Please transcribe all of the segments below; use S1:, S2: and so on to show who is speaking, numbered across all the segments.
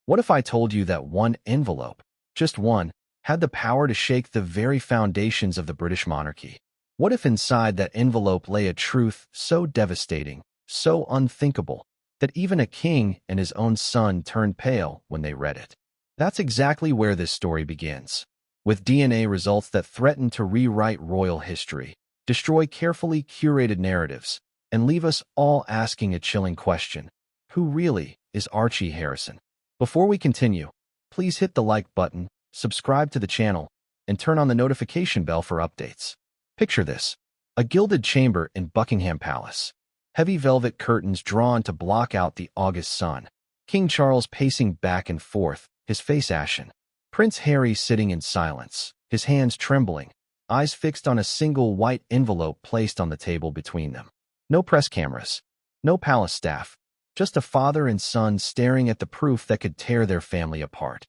S1: What if I told you that one envelope, just one, had the power to shake the very foundations of the British monarchy? What if inside that envelope lay a truth so devastating, so unthinkable, that even a king and his own son turned pale when they read it? That's exactly where this story begins, with DNA results that threaten to rewrite royal history, destroy carefully curated narratives, and leave us all asking a chilling question: who really is Archie Harrison? Before we continue, please hit the like button, subscribe to the channel, and turn on the notification bell for updates. Picture this: a gilded chamber in Buckingham Palace. Heavy velvet curtains drawn to block out the August sun. King Charles pacing back and forth, his face ashen. Prince Harry sitting in silence, his hands trembling, eyes fixed on a single white envelope placed on the table between them. No press cameras, no palace staff, just a father and son staring at the proof that could tear their family apart.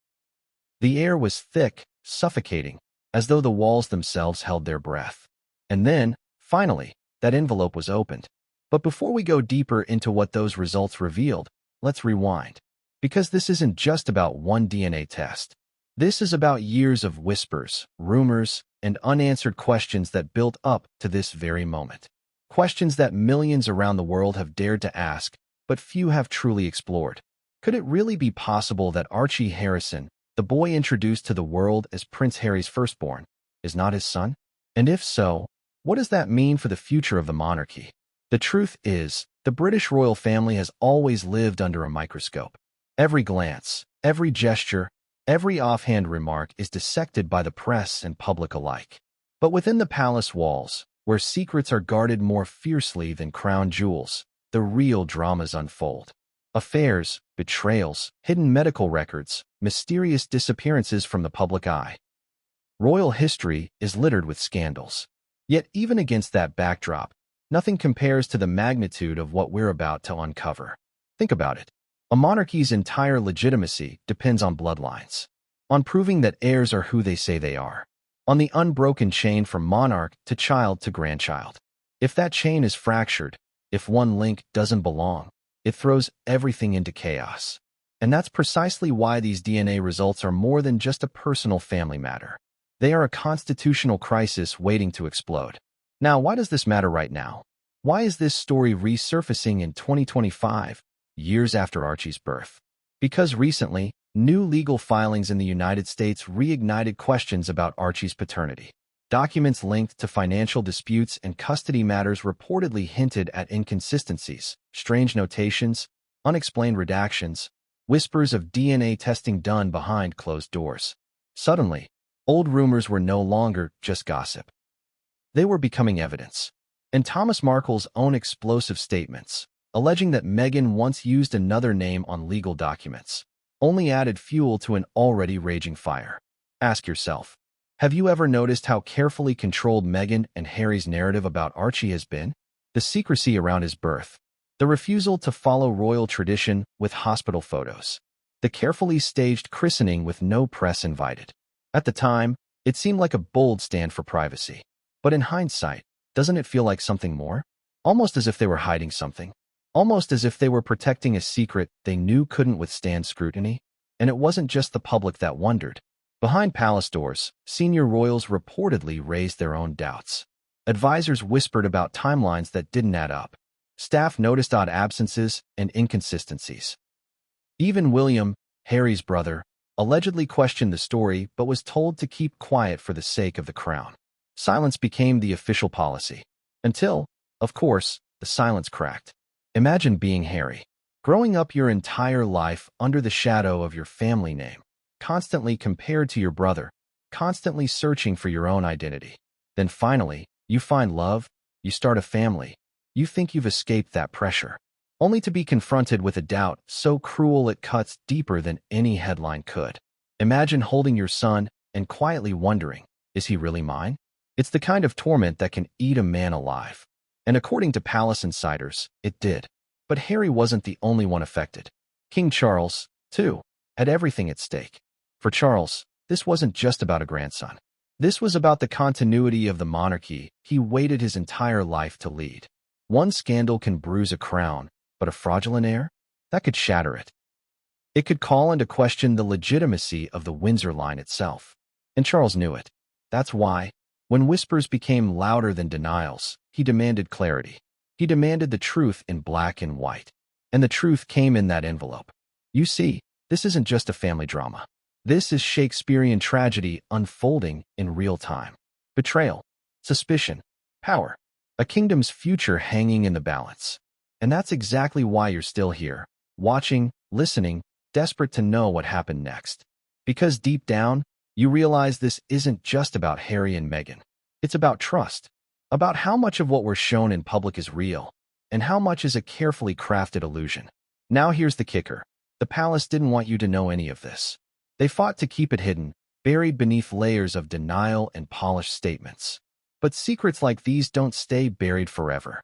S1: The air was thick, suffocating, as though the walls themselves held their breath. And then, finally, that envelope was opened. But before we go deeper into what those results revealed, let's rewind. Because this isn't just about one DNA test. This is about years of whispers, rumors, and unanswered questions that built up to this very moment. Questions that millions around the world have dared to ask, but few have truly explored. Could it really be possible that Archie Harrison, the boy introduced to the world as Prince Harry's firstborn, is not his son? And if so, what does that mean for the future of the monarchy? The truth is, the British royal family has always lived under a microscope. Every glance, every gesture, every offhand remark is dissected by the press and public alike. But within the palace walls, where secrets are guarded more fiercely than crown jewels, the real dramas unfold. Affairs, betrayals, hidden medical records, mysterious disappearances from the public eye. Royal history is littered with scandals. Yet even against that backdrop, nothing compares to the magnitude of what we're about to uncover. Think about it. A monarchy's entire legitimacy depends on bloodlines, on proving that heirs are who they say they are, on the unbroken chain from monarch to child to grandchild. If that chain is fractured, if one link doesn't belong, it throws everything into chaos. And that's precisely why these DNA results are more than just a personal family matter. They are a constitutional crisis waiting to explode. Now, why does this matter right now? Why is this story resurfacing in 2025, years after Archie's birth? Because recently, new legal filings in the United States reignited questions about Archie's paternity. Documents linked to financial disputes and custody matters reportedly hinted at inconsistencies, strange notations, unexplained redactions, whispers of DNA testing done behind closed doors. Suddenly, old rumors were no longer just gossip. They were becoming evidence. And Thomas Markle's own explosive statements, alleging that Meghan once used another name on legal documents, only added fuel to an already raging fire. Ask yourself, have you ever noticed how carefully controlled Meghan and Harry's narrative about Archie has been? The secrecy around his birth, the refusal to follow royal tradition with hospital photos, the carefully staged christening with no press invited. At the time, it seemed like a bold stand for privacy. But in hindsight, doesn't it feel like something more? Almost as if they were hiding something. Almost as if they were protecting a secret they knew couldn't withstand scrutiny. And it wasn't just the public that wondered. Behind palace doors, senior royals reportedly raised their own doubts. Advisors whispered about timelines that didn't add up. Staff noticed odd absences and inconsistencies. Even William, Harry's brother, allegedly questioned the story but was told to keep quiet for the sake of the crown. Silence became the official policy. Until, of course, the silence cracked. Imagine being Harry, growing up your entire life under the shadow of your family name, constantly compared to your brother, constantly searching for your own identity. Then finally, you find love, you start a family, you think you've escaped that pressure, only to be confronted with a doubt so cruel it cuts deeper than any headline could. Imagine holding your son and quietly wondering, is he really mine? It's the kind of torment that can eat a man alive. And according to palace insiders, it did. But Harry wasn't the only one affected. King Charles, too, had everything at stake. For Charles, this wasn't just about a grandson. This was about the continuity of the monarchy he waited his entire life to lead. One scandal can bruise a crown, but a fraudulent heir? That could shatter it. It could call into question the legitimacy of the Windsor line itself. And Charles knew it. That's why, when whispers became louder than denials, he demanded clarity. He demanded the truth in black and white. And the truth came in that envelope. You see, this isn't just a family drama. This is Shakespearean tragedy unfolding in real time. Betrayal, suspicion, power, a kingdom's future hanging in the balance. And that's exactly why you're still here, watching, listening, desperate to know what happened next. Because deep down, you realize this isn't just about Harry and Meghan. It's about trust, about how much of what we're shown in public is real, and how much is a carefully crafted illusion. Now here's the kicker. The palace didn't want you to know any of this. They fought to keep it hidden, buried beneath layers of denial and polished statements. But secrets like these don't stay buried forever.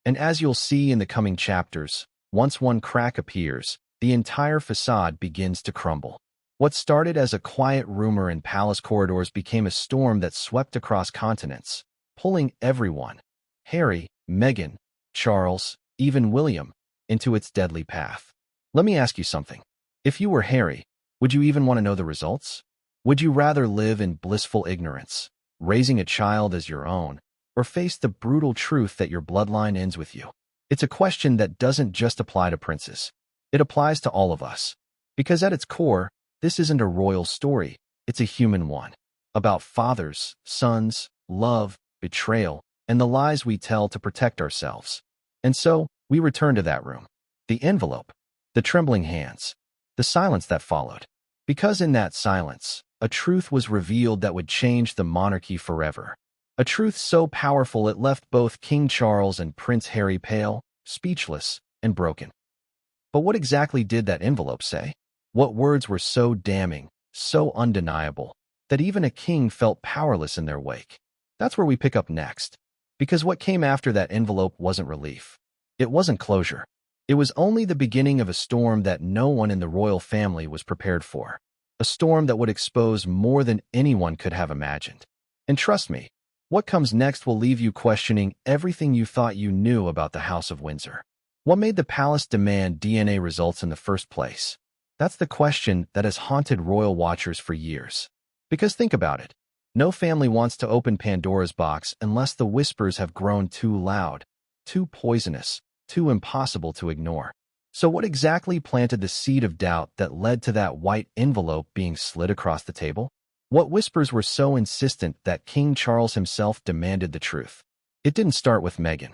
S1: And as you'll see in the coming chapters, once one crack appears, the entire facade begins to crumble. What started as a quiet rumor in palace corridors became a storm that swept across continents, pulling everyone, Harry, Meghan, Charles, even William, into its deadly path. Let me ask you something. If you were Harry, would you even want to know the results? Would you rather live in blissful ignorance, raising a child as your own, or face the brutal truth that your bloodline ends with you? It's a question that doesn't just apply to princes. It applies to all of us. Because at its core, this isn't a royal story, it's a human one. About fathers, sons, love, betrayal, and the lies we tell to protect ourselves. And so, we return to that room. The envelope, the trembling hands, the silence that followed. Because in that silence, a truth was revealed that would change the monarchy forever. A truth so powerful it left both King Charles and Prince Harry pale, speechless, and broken. But what exactly did that envelope say? What words were so damning, so undeniable, that even a king felt powerless in their wake? That's where we pick up next. Because what came after that envelope wasn't relief. It wasn't closure. It was only the beginning of a storm that no one in the royal family was prepared for. A storm that would expose more than anyone could have imagined. And trust me, what comes next will leave you questioning everything you thought you knew about the House of Windsor. What made the palace demand DNA results in the first place? That's the question that has haunted royal watchers for years. Because think about it. No family wants to open Pandora's box unless the whispers have grown too loud, too poisonous, too impossible to ignore. So what exactly planted the seed of doubt that led to that white envelope being slid across the table? What whispers were so insistent that King Charles himself demanded the truth? It didn't start with Meghan.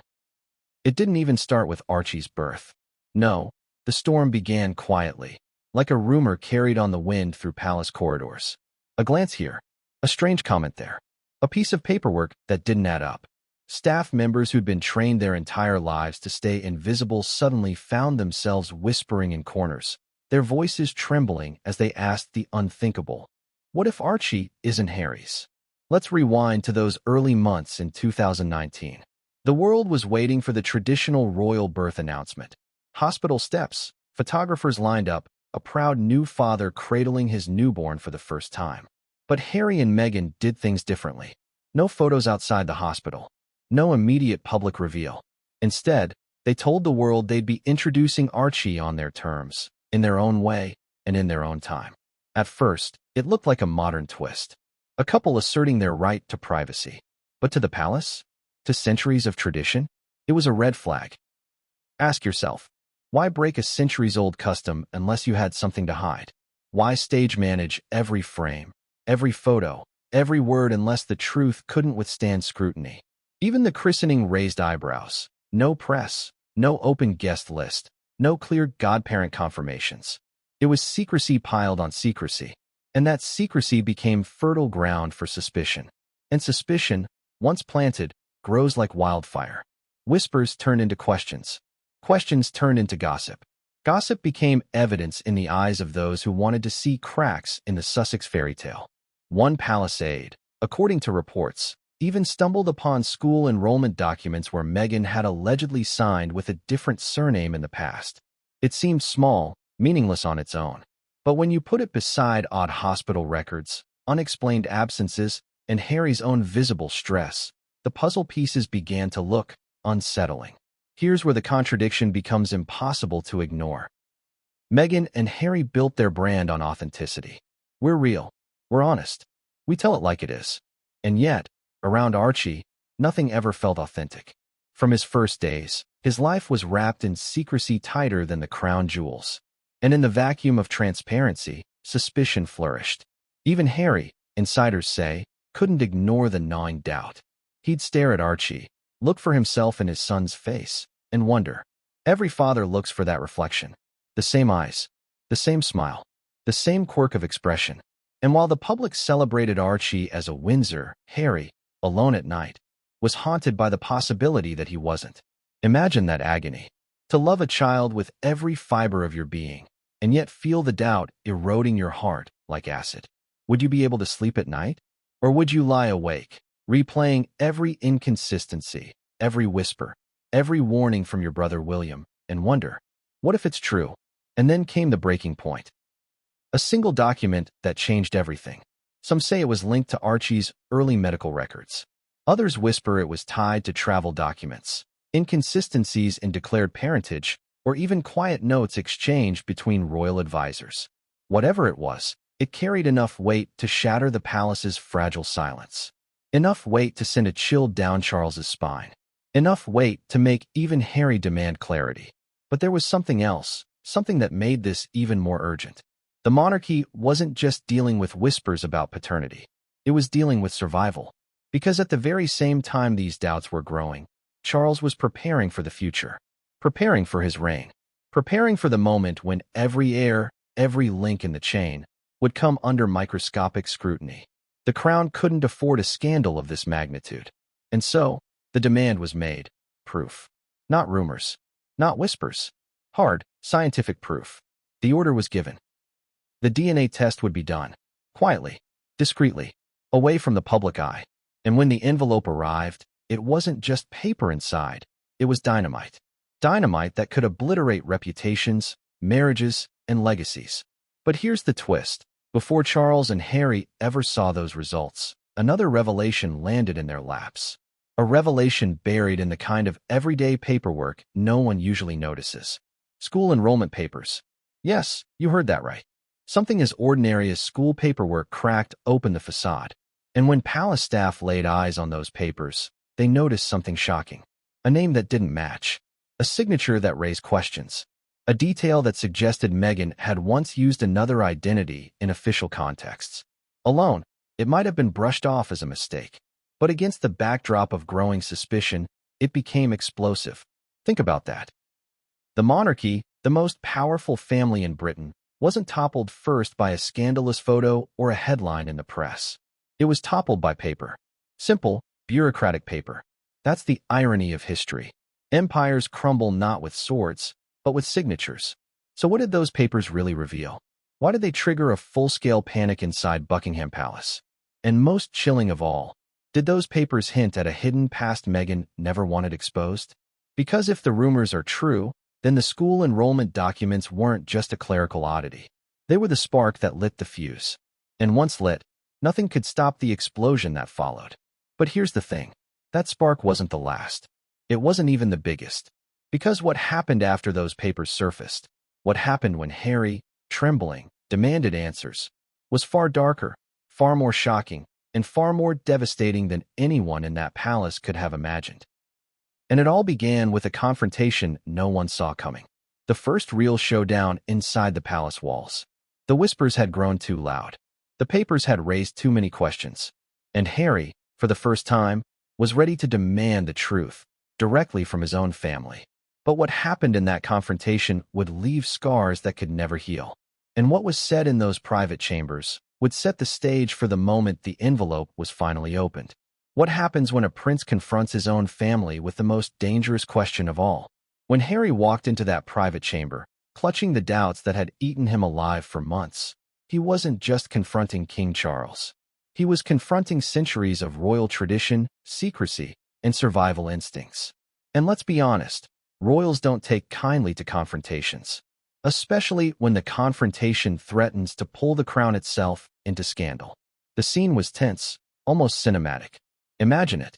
S1: It didn't even start with Archie's birth. No, the storm began quietly, like a rumor carried on the wind through palace corridors. A glance here, a strange comment there, a piece of paperwork that didn't add up. Staff members who'd been trained their entire lives to stay invisible suddenly found themselves whispering in corners, their voices trembling as they asked the unthinkable. What if Archie isn't Harry's? Let's rewind to those early months in 2019. The world was waiting for the traditional royal birth announcement. Hospital steps, photographers lined up, a proud new father cradling his newborn for the first time. But Harry and Meghan did things differently. No photos outside the hospital. No immediate public reveal. Instead, they told the world they'd be introducing Archie on their terms, in their own way, and in their own time. At first, it looked like a modern twist. A couple asserting their right to privacy. But to the palace? To centuries of tradition? It was a red flag. Ask yourself, why break a centuries-old custom unless you had something to hide? Why stage manage every frame, every photo, every word unless the truth couldn't withstand scrutiny? Even the christening raised eyebrows. No press, no open guest list, no clear godparent confirmations. It was secrecy piled on secrecy, and that secrecy became fertile ground for suspicion. And suspicion, once planted, grows like wildfire. Whispers turned into questions. Questions turned into gossip. Gossip became evidence in the eyes of those who wanted to see cracks in the Sussex fairy tale. One palace aide, according to reports, even stumbled upon school enrollment documents where Meghan had allegedly signed with a different surname in the past. It seemed small, meaningless on its own. But when you put it beside odd hospital records, unexplained absences, and Harry's own visible stress, the puzzle pieces began to look unsettling. Here's where the contradiction becomes impossible to ignore. Meghan and Harry built their brand on authenticity. We're real. We're honest. We tell it like it is. And yet, around Archie, nothing ever felt authentic. From his first days, his life was wrapped in secrecy tighter than the crown jewels. And in the vacuum of transparency, suspicion flourished. Even Harry, insiders say, couldn't ignore the gnawing doubt. He'd stare at Archie, look for himself in his son's face, and wonder. Every father looks for that reflection. The same eyes, the same smile, the same quirk of expression. And while the public celebrated Archie as a Windsor, Harry, alone at night, was haunted by the possibility that he wasn't. Imagine that agony. To love a child with every fiber of your being, and yet feel the doubt eroding your heart like acid. Would you be able to sleep at night? Or would you lie awake, replaying every inconsistency, every whisper, every warning from your brother William, and wonder, what if it's true? And then came the breaking point. A single document that changed everything. Some say it was linked to Archie's early medical records. Others whisper it was tied to travel documents, inconsistencies in declared parentage, or even quiet notes exchanged between royal advisors. Whatever it was, it carried enough weight to shatter the palace's fragile silence. Enough weight to send a chill down Charles's spine. Enough weight to make even Harry demand clarity. But there was something else, something that made this even more urgent. The monarchy wasn't just dealing with whispers about paternity. It was dealing with survival. Because at the very same time these doubts were growing, Charles was preparing for the future. Preparing for his reign. Preparing for the moment when every heir, every link in the chain, would come under microscopic scrutiny. The crown couldn't afford a scandal of this magnitude. And so, the demand was made. Proof. Not rumors. Not whispers. Hard, scientific proof. The order was given. The DNA test would be done. Quietly. Discreetly. Away from the public eye. And when the envelope arrived, it wasn't just paper inside. It was dynamite. Dynamite that could obliterate reputations, marriages, and legacies. But here's the twist. Before Charles and Harry ever saw those results, another revelation landed in their laps. A revelation buried in the kind of everyday paperwork no one usually notices. School enrollment papers. Yes, you heard that right. Something as ordinary as school paperwork cracked open the facade. And when palace staff laid eyes on those papers, they noticed something shocking. A name that didn't match. A signature that raised questions. A detail that suggested Meghan had once used another identity in official contexts. Alone, it might have been brushed off as a mistake. But against the backdrop of growing suspicion, it became explosive. Think about that. The monarchy, the most powerful family in Britain, wasn't toppled first by a scandalous photo or a headline in the press. It was toppled by paper. Simple, bureaucratic paper. That's the irony of history. Empires crumble not with swords, but with signatures. So what did those papers really reveal? Why did they trigger a full-scale panic inside Buckingham Palace? And most chilling of all, did those papers hint at a hidden past Meghan never wanted exposed? Because if the rumors are true, then the school enrollment documents weren't just a clerical oddity. They were the spark that lit the fuse. And once lit, nothing could stop the explosion that followed. But here's the thing. That spark wasn't the last. It wasn't even the biggest. Because what happened after those papers surfaced, what happened when Harry, trembling, demanded answers, was far darker, far more shocking, and far more devastating than anyone in that palace could have imagined. And it all began with a confrontation no one saw coming. The first real showdown inside the palace walls. The whispers had grown too loud. The papers had raised too many questions. And Harry, for the first time, was ready to demand the truth, directly from his own family. But what happened in that confrontation would leave scars that could never heal. And what was said in those private chambers would set the stage for the moment the envelope was finally opened. What happens when a prince confronts his own family with the most dangerous question of all? When Harry walked into that private chamber, clutching the doubts that had eaten him alive for months, he wasn't just confronting King Charles. He was confronting centuries of royal tradition, secrecy, and survival instincts. And let's be honest, royals don't take kindly to confrontations, especially when the confrontation threatens to pull the crown itself into scandal. The scene was tense, almost cinematic. Imagine it.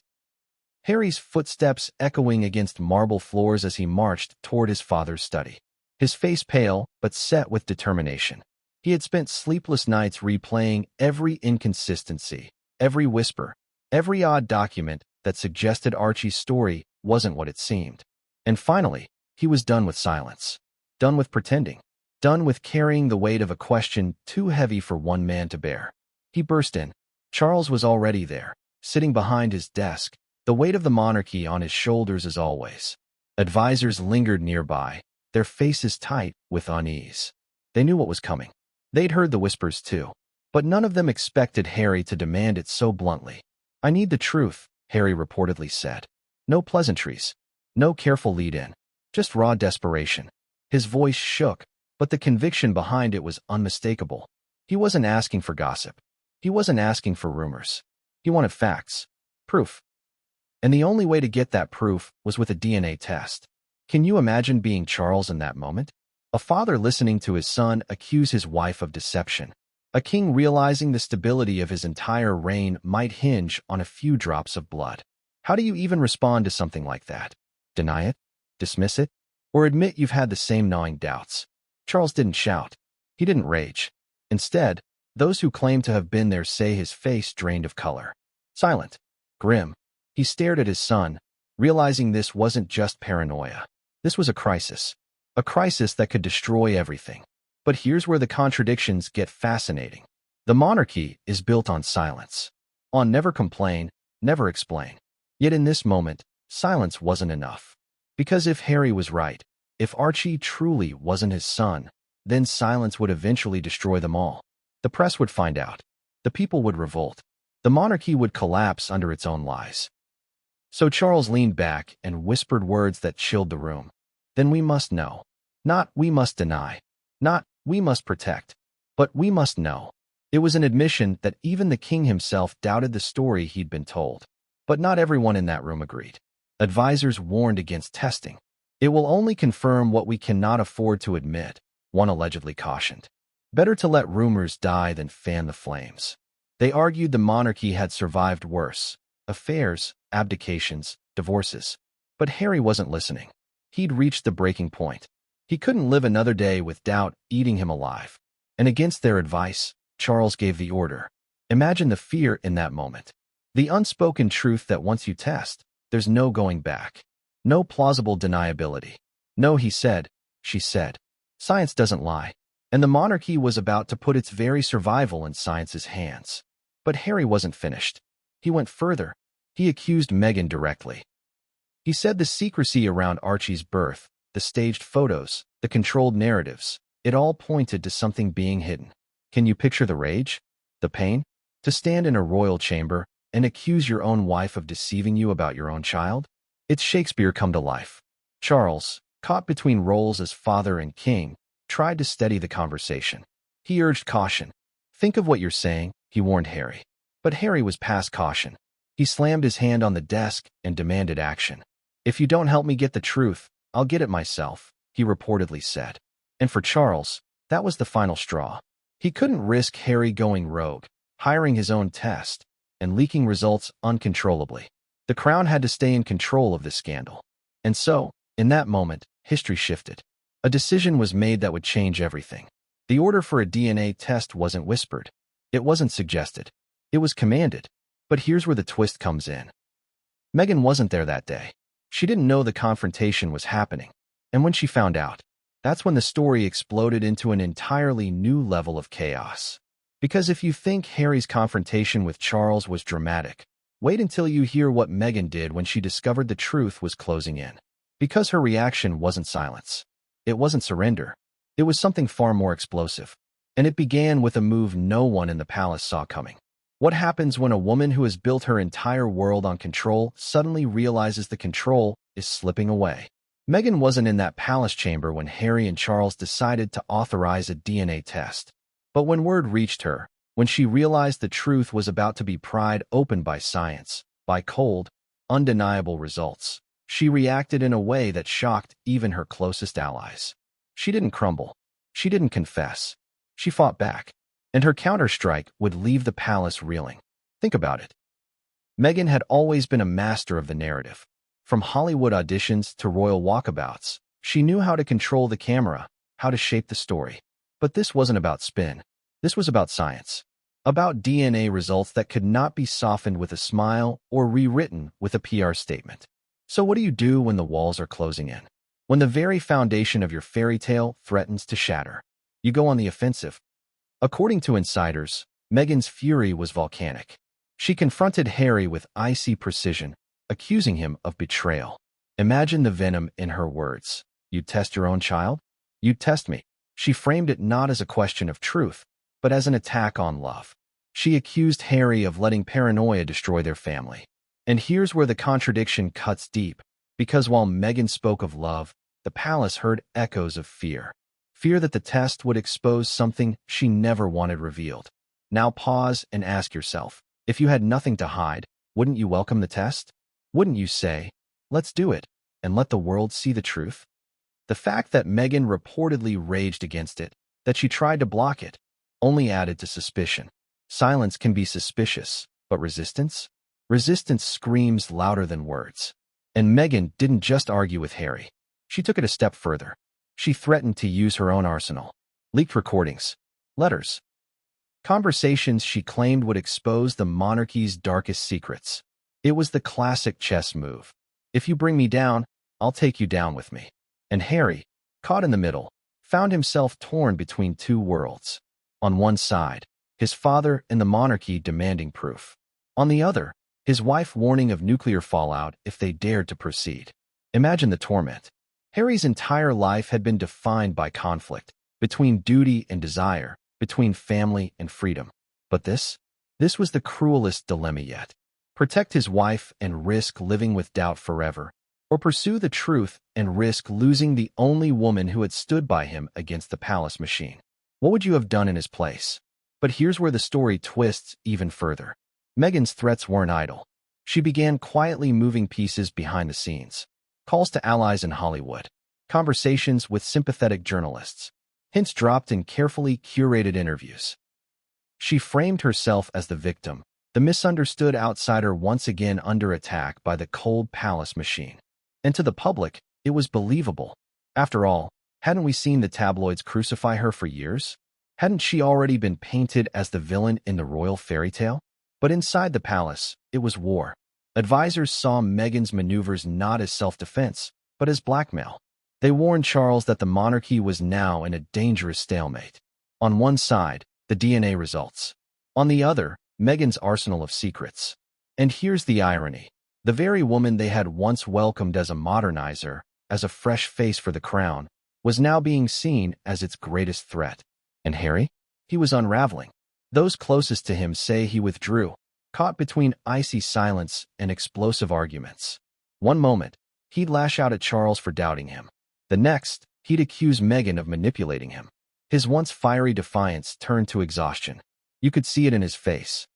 S1: Harry's footsteps echoing against marble floors as he marched toward his father's study. his face pale but set with determination. He had spent sleepless nights replaying every inconsistency, every whisper, every odd document that suggested Archie's story wasn't what it seemed. And finally, he was done with silence, done with pretending, done with carrying the weight of a question too heavy for one man to bear. He burst in. Charles was already there, sitting behind his desk, the weight of the monarchy on his shoulders as always. Advisors lingered nearby, their faces tight with unease. They knew what was coming. They'd heard the whispers too, but none of them expected Harry to demand it so bluntly. "I need the truth," Harry reportedly said. No pleasantries, no careful lead-in, just raw desperation. His voice shook, but the conviction behind it was unmistakable. He wasn't asking for gossip. He wasn't asking for rumors. He wanted facts, proof. And the only way to get that proof was with a DNA test. Can you imagine being Charles in that moment? A father listening to his son accuse his wife of deception. A king realizing the stability of his entire reign might hinge on a few drops of blood. How do you even respond to something like that? Deny it? Dismiss it? Or admit you've had the same gnawing doubts? Charles didn't shout. He didn't rage. Instead, those who claimed to have been there say his face drained of color. Silent. Grim. He stared at his son, realizing this wasn't just paranoia. This was a crisis. A crisis that could destroy everything. But here's where the contradictions get fascinating. The monarchy is built on silence. On never complain, never explain. Yet in this moment, silence wasn't enough. Because if Harry was right, if Archie truly wasn't his son, then silence would eventually destroy them all. The press would find out. The people would revolt. The monarchy would collapse under its own lies. So Charles leaned back and whispered words that chilled the room. Then we must know. Not we must deny. Not we must protect. But we must know. It was an admission that even the king himself doubted the story he'd been told. But not everyone in that room agreed. Advisors warned against testing. It will only confirm what we cannot afford to admit, one allegedly cautioned. Better to let rumors die than fan the flames. They argued the monarchy had survived worse. Affairs, abdications, divorces. But Harry wasn't listening. He'd reached the breaking point. He couldn't live another day with doubt eating him alive. And against their advice, Charles gave the order. Imagine the fear in that moment. The unspoken truth that once you test, there's no going back. No plausible deniability. No, he said, she said. Science doesn't lie. And the monarchy was about to put its very survival in science's hands. But Harry wasn't finished. He went further. He accused Meghan directly. He said the secrecy around Archie's birth, the staged photos, the controlled narratives, it all pointed to something being hidden. Can you picture the rage? The pain? To stand in a royal chamber and accuse your own wife of deceiving you about your own child? It's Shakespeare come to life. Charles, caught between roles as father and king, tried to steady the conversation. He urged caution. Think of what you're saying, he warned Harry. But Harry was past caution. He slammed his hand on the desk and demanded action. If you don't help me get the truth, I'll get it myself, he reportedly said. And for Charles, that was the final straw. He couldn't risk Harry going rogue, hiring his own test, and leaking results uncontrollably. The crown had to stay in control of this scandal. And so, in that moment, history shifted. A decision was made that would change everything. The order for a DNA test wasn't whispered. It wasn't suggested. It was commanded. But here's where the twist comes in. Meghan wasn't there that day. She didn't know the confrontation was happening. And when she found out, that's when the story exploded into an entirely new level of chaos. Because if you think Harry's confrontation with Charles was dramatic, wait until you hear what Meghan did when she discovered the truth was closing in. Because her reaction wasn't silence. It wasn't surrender. It was something far more explosive. And it began with a move no one in the palace saw coming. What happens when a woman who has built her entire world on control suddenly realizes the control is slipping away? Meghan wasn't in that palace chamber when Harry and Charles decided to authorize a DNA test. But when word reached her, when she realized the truth was about to be pried open by science, by cold, undeniable results, she reacted in a way that shocked even her closest allies. She didn't crumble. She didn't confess. She fought back. And her counterstrike would leave the palace reeling. Think about it. Meghan had always been a master of the narrative. From Hollywood auditions to royal walkabouts, She knew how to control the camera, how to shape the story. But this wasn't about spin. This was about science. About DNA results that could not be softened with a smile or rewritten with a PR statement. So what do you do when the walls are closing in? When the very foundation of your fairy tale threatens to shatter? You go on the offensive. According to insiders, Meghan's fury was volcanic. She confronted Harry with icy precision, accusing him of betrayal. Imagine the venom in her words. You test your own child? You test me. She framed it not as a question of truth, but as an attack on love. She accused Harry of letting paranoia destroy their family. And here's where the contradiction cuts deep, because while Meghan spoke of love, the palace heard echoes of fear. Fear that the test would expose something she never wanted revealed. Now pause and ask yourself, if you had nothing to hide, wouldn't you welcome the test? Wouldn't you say, let's do it, and let the world see the truth? The fact that Meghan reportedly raged against it, that she tried to block it, only added to suspicion. Silence can be suspicious, but resistance? Resistance screams louder than words. And Meghan didn't just argue with Harry. She took it a step further. She threatened to use her own arsenal. Leaked recordings, letters, conversations she claimed would expose the monarchy's darkest secrets. It was the classic chess move. If you bring me down, I'll take you down with me. And Harry, caught in the middle, found himself torn between two worlds. On one side, his father and the monarchy demanding proof. On the other, his wife warning of nuclear fallout if they dared to proceed. Imagine the torment. Harry's entire life had been defined by conflict, between duty and desire, between family and freedom. But this was the cruelest dilemma yet. Protect his wife and risk living with doubt forever, or pursue the truth and risk losing the only woman who had stood by him against the palace machine. What would you have done in his place? But here's where the story twists even further. Meghan's threats weren't idle. She began quietly moving pieces behind the scenes. Calls to allies in Hollywood. Conversations with sympathetic journalists. Hints dropped in carefully curated interviews. She framed herself as the victim, the misunderstood outsider once again under attack by the cold palace machine. And to the public, it was believable. After all, hadn't we seen the tabloids crucify her for years? Hadn't she already been painted as the villain in the royal fairy tale? But inside the palace, it was war. Advisors saw Meghan's maneuvers not as self-defense, but as blackmail. They warned Charles that the monarchy was now in a dangerous stalemate. On one side, the DNA results. On the other, Meghan's arsenal of secrets. And here's the irony. The very woman they had once welcomed as a modernizer, as a fresh face for the crown, was now being seen as its greatest threat. And Harry? He was unraveling. Those closest to him say he withdrew, caught between icy silence and explosive arguments. One moment, he'd lash out at Charles for doubting him. The next, he'd accuse Meghan of manipulating him. His once fiery defiance turned to exhaustion. You could see it in his face.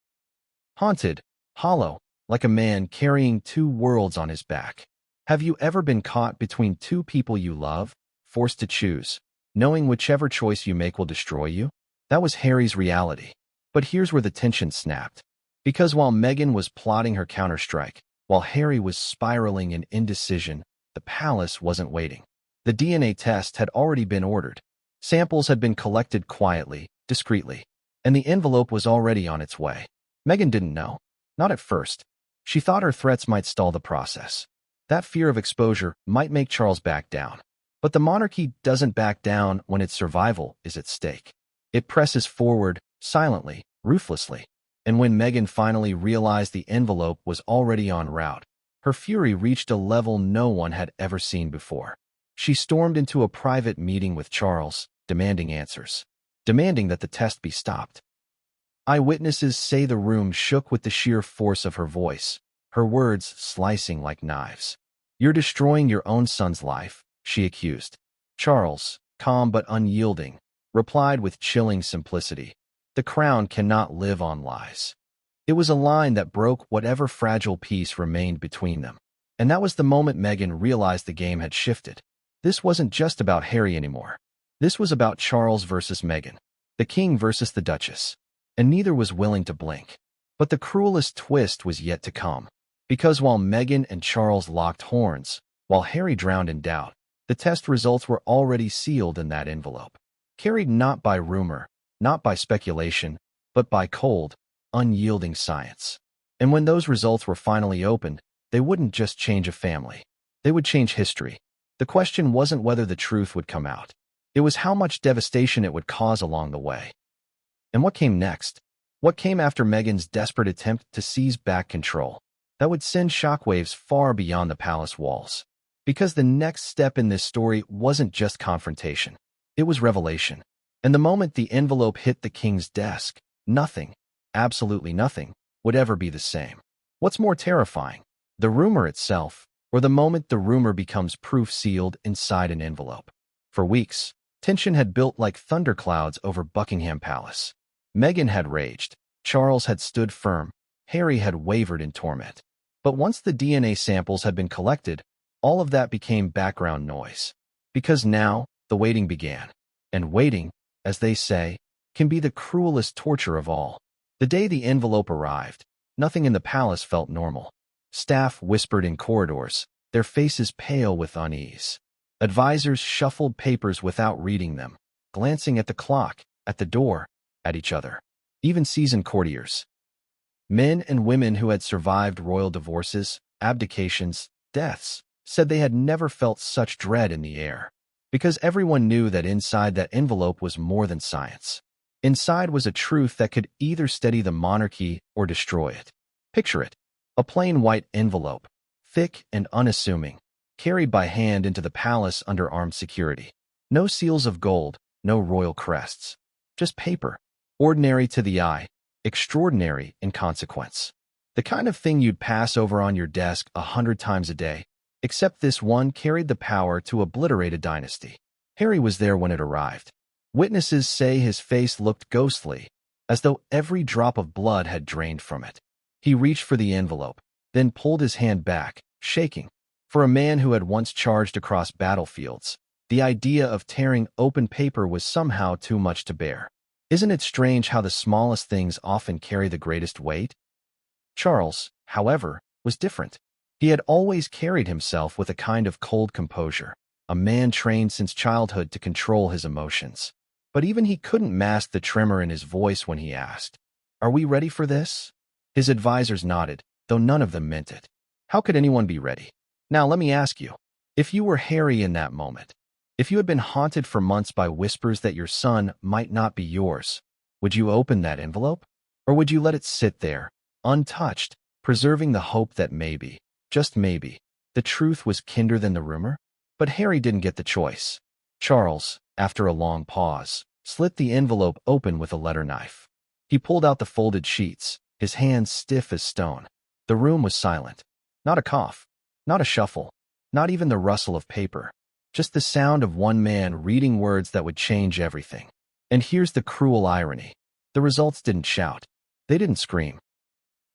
S1: Haunted, hollow, like a man carrying two worlds on his back. Have you ever been caught between two people you love, forced to choose, knowing whichever choice you make will destroy you? That was Harry's reality. But here's where the tension snapped. Because while Meghan was plotting her counterstrike, while Harry was spiraling in indecision, the palace wasn't waiting. The DNA test had already been ordered. Samples had been collected quietly, discreetly, and the envelope was already on its way. Meghan didn't know. Not at first. She thought her threats might stall the process. That fear of exposure might make Charles back down. But the monarchy doesn't back down when its survival is at stake. It presses forward, silently, ruthlessly. And when Meghan finally realized the envelope was already en route, her fury reached a level no one had ever seen before. She stormed into a private meeting with Charles, demanding answers, demanding that the test be stopped. Eyewitnesses say the room shook with the sheer force of her voice, her words slicing like knives. You're destroying your own son's life, she accused. Charles, calm but unyielding, replied with chilling simplicity. The crown cannot live on lies. It was a line that broke whatever fragile peace remained between them. And that was the moment Meghan realized the game had shifted. This wasn't just about Harry anymore. This was about Charles versus Meghan, the king versus the Duchess. And neither was willing to blink. But the cruelest twist was yet to come. Because while Meghan and Charles locked horns, while Harry drowned in doubt, The test results were already sealed in that envelope, carried not by rumor, not by speculation, but by cold, unyielding science. And when those results were finally opened, they wouldn't just change a family. They would change history. The question wasn't whether the truth would come out. It was how much devastation it would cause along the way. And what came next? What came after Meghan's desperate attempt to seize back control? That would send shockwaves far beyond the palace walls. Because the next step in this story wasn't just confrontation. It was revelation. And the moment the envelope hit the king's desk, nothing, absolutely nothing, would ever be the same. What's more terrifying, the rumor itself, or the moment the rumor becomes proof sealed inside an envelope? For weeks, tension had built like thunderclouds over Buckingham Palace. Meghan had raged, Charles had stood firm, Harry had wavered in torment. But once the DNA samples had been collected, all of that became background noise. Because now, the waiting began. And waiting, as they say, can be the cruelest torture of all. The day the envelope arrived, nothing in the palace felt normal. Staff whispered in corridors, their faces pale with unease. Advisors shuffled papers without reading them, glancing at the clock, at the door, at each other. Even seasoned courtiers. Men and women who had survived royal divorces, abdications, deaths, said they had never felt such dread in the air. Because everyone knew that inside that envelope was more than science. Inside was a truth that could either steady the monarchy or destroy it. Picture it. A plain white envelope, thick and unassuming, carried by hand into the palace under armed security. No seals of gold, no royal crests. Just paper. Ordinary to the eye, extraordinary in consequence. The kind of thing you'd pass over on your desk 100 times a day. Except this one carried the power to obliterate a dynasty. Harry was there when it arrived. Witnesses say his face looked ghostly, as though every drop of blood had drained from it. He reached for the envelope, then pulled his hand back, shaking. For a man who had once charged across battlefields, the idea of tearing open paper was somehow too much to bear. Isn't it strange how the smallest things often carry the greatest weight? Charles, however, was different. He had always carried himself with a kind of cold composure, a man trained since childhood to control his emotions. But even he couldn't mask the tremor in his voice when he asked, "Are we ready for this?" His advisors nodded, though none of them meant it. How could anyone be ready? Now let me ask you, if you were Harry in that moment, if you had been haunted for months by whispers that your son might not be yours, would you open that envelope? Or would you let it sit there, untouched, preserving the hope that maybe, just maybe, the truth was kinder than the rumor? But Harry didn't get the choice. Charles, after a long pause, slit the envelope open with a letter knife. He pulled out the folded sheets, his hands stiff as stone. The room was silent. Not a cough, not a shuffle, not even the rustle of paper. Just the sound of one man reading words that would change everything. And here's the cruel irony. The results didn't shout. They didn't scream.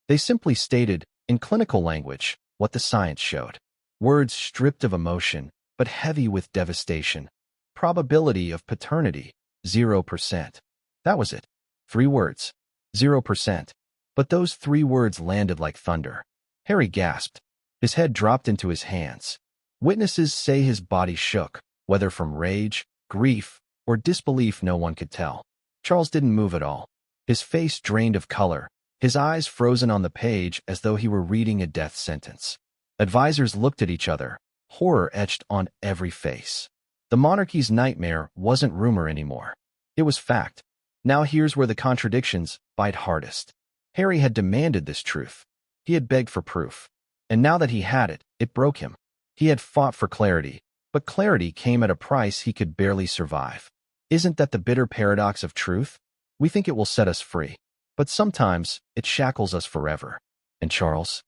S1: They simply stated, in clinical language, what the science showed. Words stripped of emotion, but heavy with devastation. Probability of paternity, 0%. That was it. 3 words. 0%. But those 3 words landed like thunder. Harry gasped. His head dropped into his hands. Witnesses say his body shook, whether from rage, grief, or disbelief no one could tell. Charles didn't move at all. His face drained of color, his eyes frozen on the page as though he were reading a death sentence. Advisors looked at each other, horror etched on every face. The monarchy's nightmare wasn't rumor anymore. It was fact. Now here's where the contradictions bite hardest. Harry had demanded this truth. He had begged for proof. And now that he had it, it broke him. He had fought for clarity, but clarity came at a price he could barely survive. Isn't that the bitter paradox of truth? We think it will set us free, but sometimes it shackles us forever. And Charles?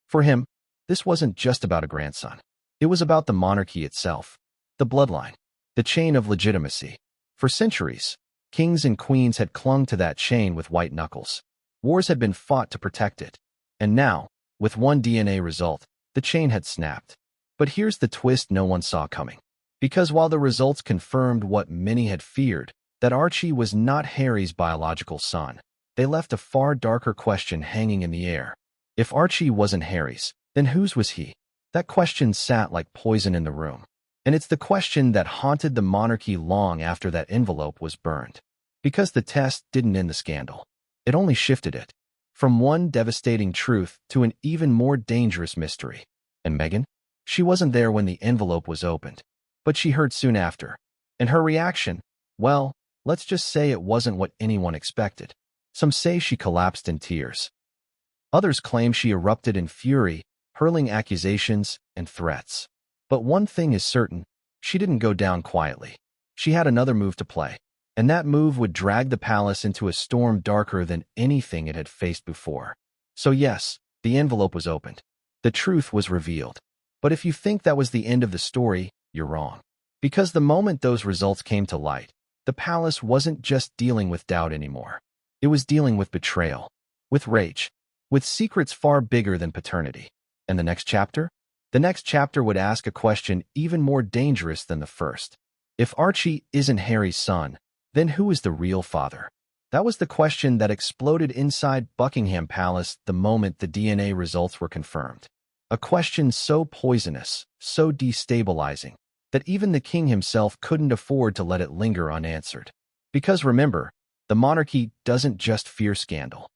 S1: For him, this wasn't just about a grandson. It was about the monarchy itself, the bloodline, the chain of legitimacy. For centuries, kings and queens had clung to that chain with white knuckles. Wars had been fought to protect it. And now, with one DNA result, the chain had snapped. But here's the twist no one saw coming. Because while the results confirmed what many had feared, that Archie was not Harry's biological son, they left a far darker question hanging in the air. If Archie wasn't Harry's, then whose was he? That question sat like poison in the room. And it's the question that haunted the monarchy long after that envelope was burned. Because the test didn't end the scandal. It only shifted it from one devastating truth to an even more dangerous mystery. And Meghan? She wasn't there when the envelope was opened, but she heard soon after. And her reaction, well, let's just say it wasn't what anyone expected. Some say she collapsed in tears. Others claim she erupted in fury, hurling accusations and threats. But one thing is certain, she didn't go down quietly. She had another move to play, and that move would drag the palace into a storm darker than anything it had faced before. So yes, the envelope was opened. The truth was revealed. But if you think that was the end of the story, you're wrong. Because the moment those results came to light, the palace wasn't just dealing with doubt anymore. It was dealing with betrayal, with rage, with secrets far bigger than paternity. And the next chapter? The next chapter would ask a question even more dangerous than the first. If Archie isn't Harry's son, then who is the real father? That was the question that exploded inside Buckingham Palace the moment the DNA results were confirmed. A question so poisonous, so destabilizing, that even the king himself couldn't afford to let it linger unanswered. Because remember, the monarchy doesn't just fear scandal.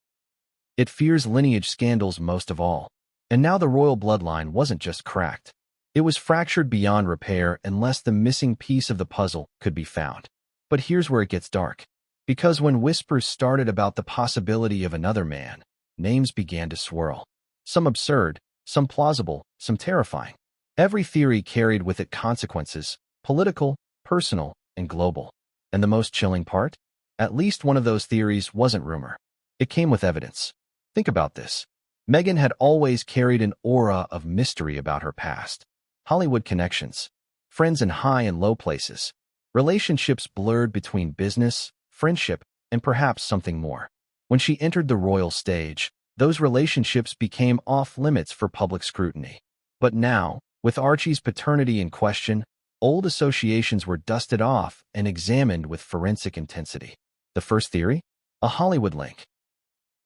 S1: It fears lineage scandals most of all. And now the royal bloodline wasn't just cracked. It was fractured beyond repair unless the missing piece of the puzzle could be found. But here's where it gets dark. Because when whispers started about the possibility of another man, names began to swirl. Some absurd, some plausible, some terrifying. Every theory carried with it consequences, political, personal, and global. And the most chilling part? At least one of those theories wasn't rumor. It came with evidence. Think about this. Meghan had always carried an aura of mystery about her past. Hollywood connections, friends in high and low places, relationships blurred between business, friendship, and perhaps something more. When she entered the royal stage, those relationships became off-limits for public scrutiny. But now, with Archie's paternity in question, old associations were dusted off and examined with forensic intensity. The first theory? A Hollywood link.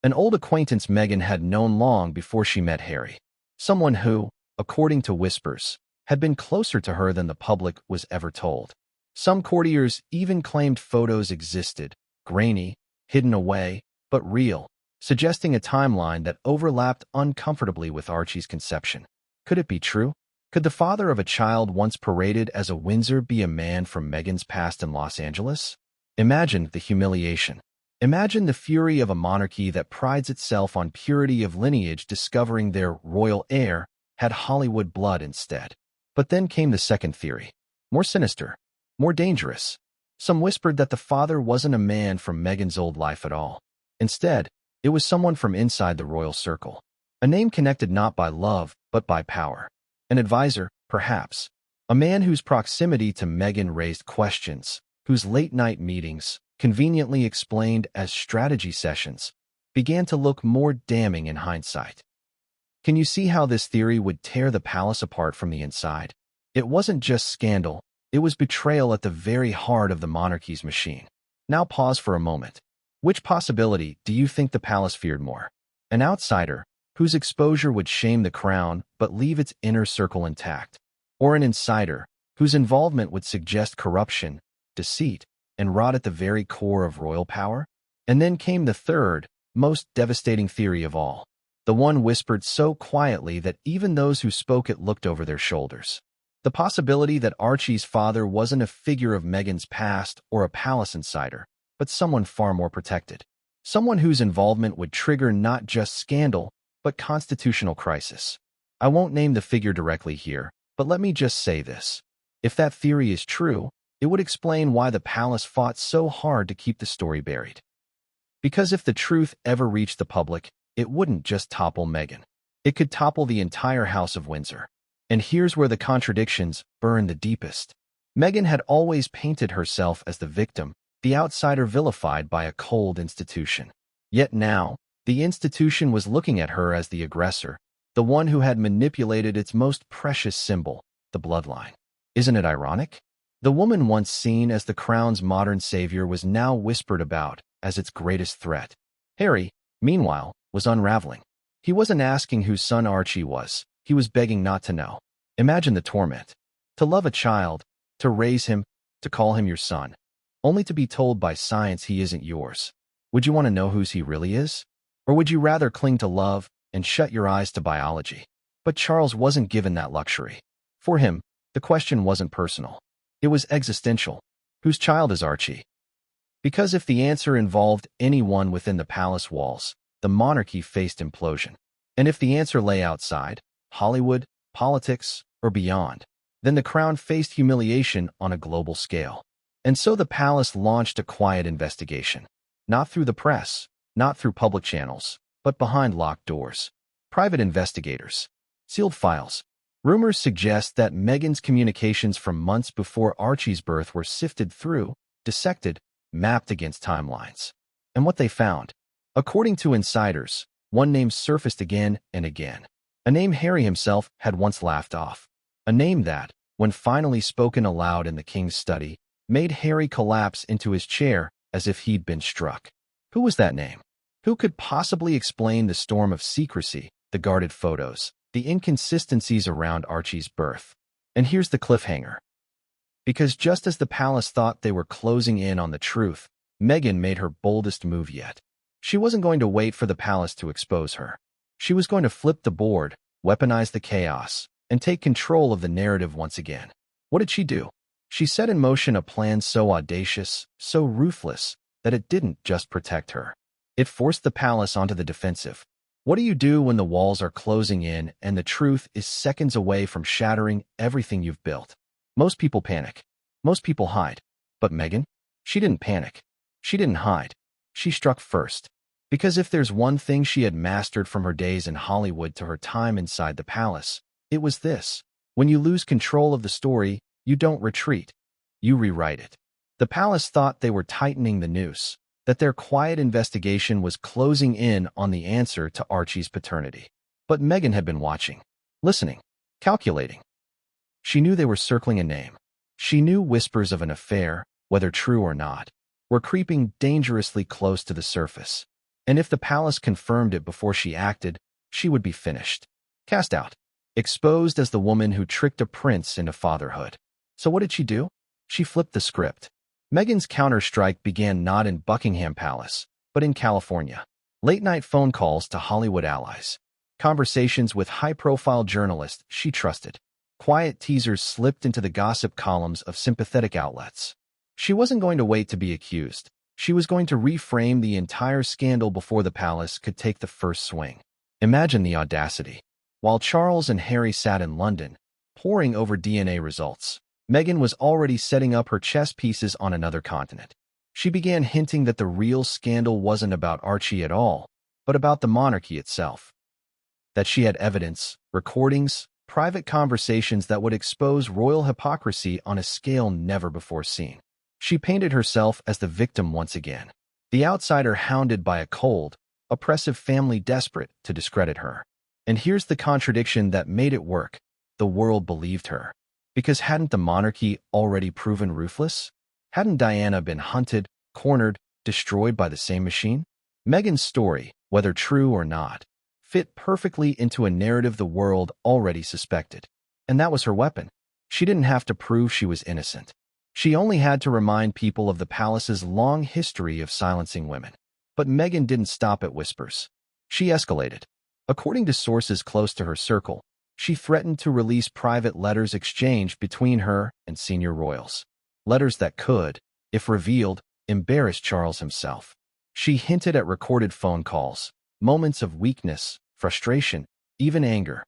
S1: An old acquaintance Meghan had known long before she met Harry. Someone who, according to whispers, had been closer to her than the public was ever told. Some courtiers even claimed photos existed, grainy, hidden away, but real, suggesting a timeline that overlapped uncomfortably with Archie's conception. Could it be true? Could the father of a child once paraded as a Windsor be a man from Meghan's past in Los Angeles? Imagine the humiliation. Imagine the fury of a monarchy that prides itself on purity of lineage discovering their royal heir had Hollywood blood instead. But then came the second theory. More sinister, more dangerous. Some whispered that the father wasn't a man from Meghan's old life at all. Instead, it was someone from inside the royal circle. A name connected not by love, but by power. An advisor, perhaps. A man whose proximity to Meghan raised questions, whose late-night meetings, conveniently explained as strategy sessions, began to look more damning in hindsight. Can you see how this theory would tear the palace apart from the inside? It wasn't just scandal, it was betrayal at the very heart of the monarchy's machine. Now pause for a moment. Which possibility do you think the palace feared more? An outsider, whose exposure would shame the crown but leave its inner circle intact? Or an insider, whose involvement would suggest corruption, deceit, and rot at the very core of royal power? And then came the third, most devastating theory of all. The one whispered so quietly that even those who spoke it looked over their shoulders. The possibility that Archie's father wasn't a figure of Meghan's past or a palace insider, but someone far more protected. Someone whose involvement would trigger not just scandal, but constitutional crisis. I won't name the figure directly here, but let me just say this. If that theory is true, it would explain why the palace fought so hard to keep the story buried. Because if the truth ever reached the public, it wouldn't just topple Meghan. It could topple the entire House of Windsor. And here's where the contradictions burn the deepest. Meghan had always painted herself as the victim, the outsider vilified by a cold institution. Yet now, the institution was looking at her as the aggressor, the one who had manipulated its most precious symbol, the bloodline. Isn't it ironic? The woman once seen as the crown's modern savior was now whispered about as its greatest threat. Harry, meanwhile, was unraveling. He wasn't asking whose son Archie was. He was begging not to know. Imagine the torment. To love a child, to raise him, to call him your son, only to be told by science he isn't yours. Would you want to know whose he really is? Or would you rather cling to love and shut your eyes to biology? But Charles wasn't given that luxury. For him, the question wasn't personal. It was existential. Whose child is Archie? Because if the answer involved anyone within the palace walls, the monarchy faced implosion. And if the answer lay outside, Hollywood, politics, or beyond, then the crown faced humiliation on a global scale. And so the palace launched a quiet investigation. Not through the press, not through public channels, but behind locked doors. Private investigators. Sealed files. Rumors suggest that Meghan's communications from months before Archie's birth were sifted through, dissected, mapped against timelines. And what they found? According to insiders, one name surfaced again and again. A name Harry himself had once laughed off. A name that, when finally spoken aloud in the king's study, made Harry collapse into his chair as if he'd been struck. Who was that name? Who could possibly explain the storm of secrecy, the guarded photos, the inconsistencies around Archie's birth? And here's the cliffhanger. Because just as the palace thought they were closing in on the truth, Meghan made her boldest move yet. She wasn't going to wait for the palace to expose her. She was going to flip the board, weaponize the chaos, and take control of the narrative once again. What did she do? She set in motion a plan so audacious, so ruthless, that it didn't just protect her. It forced the palace onto the defensive. What do you do when the walls are closing in and the truth is seconds away from shattering everything you've built? Most people panic. Most people hide. But Meghan? She didn't panic. She didn't hide. She struck first. Because if there's one thing she had mastered from her days in Hollywood to her time inside the palace, it was this. When you lose control of the story, you don't retreat. You rewrite it. The palace thought they were tightening the noose, that their quiet investigation was closing in on the answer to Archie's paternity. But Meghan had been watching, listening, calculating. She knew they were circling a name. She knew whispers of an affair, whether true or not, were creeping dangerously close to the surface. And if the palace confirmed it before she acted, she would be finished. Cast out. Exposed as the woman who tricked a prince into fatherhood. So what did she do? She flipped the script. Meghan's counterstrike began not in Buckingham Palace, but in California. Late-night phone calls to Hollywood allies. Conversations with high-profile journalists she trusted. Quiet teasers slipped into the gossip columns of sympathetic outlets. She wasn't going to wait to be accused. She was going to reframe the entire scandal before the palace could take the first swing. Imagine the audacity. While Charles and Harry sat in London, poring over DNA results, Meghan was already setting up her chess pieces on another continent. She began hinting that the real scandal wasn't about Archie at all, but about the monarchy itself. That she had evidence, recordings, private conversations that would expose royal hypocrisy on a scale never before seen. She painted herself as the victim once again, the outsider hounded by a cold, oppressive family desperate to discredit her. And here's the contradiction that made it work. The world believed her. Because hadn't the monarchy already proven ruthless? Hadn't Diana been hunted, cornered, destroyed by the same machine? Meghan's story, whether true or not, fit perfectly into a narrative the world already suspected. And that was her weapon. She didn't have to prove she was innocent. She only had to remind people of the palace's long history of silencing women. But Meghan didn't stop at whispers. She escalated. According to sources close to her circle, she threatened to release private letters exchanged between her and senior royals. Letters that could, if revealed, embarrass Charles himself. She hinted at recorded phone calls, moments of weakness, frustration, even anger.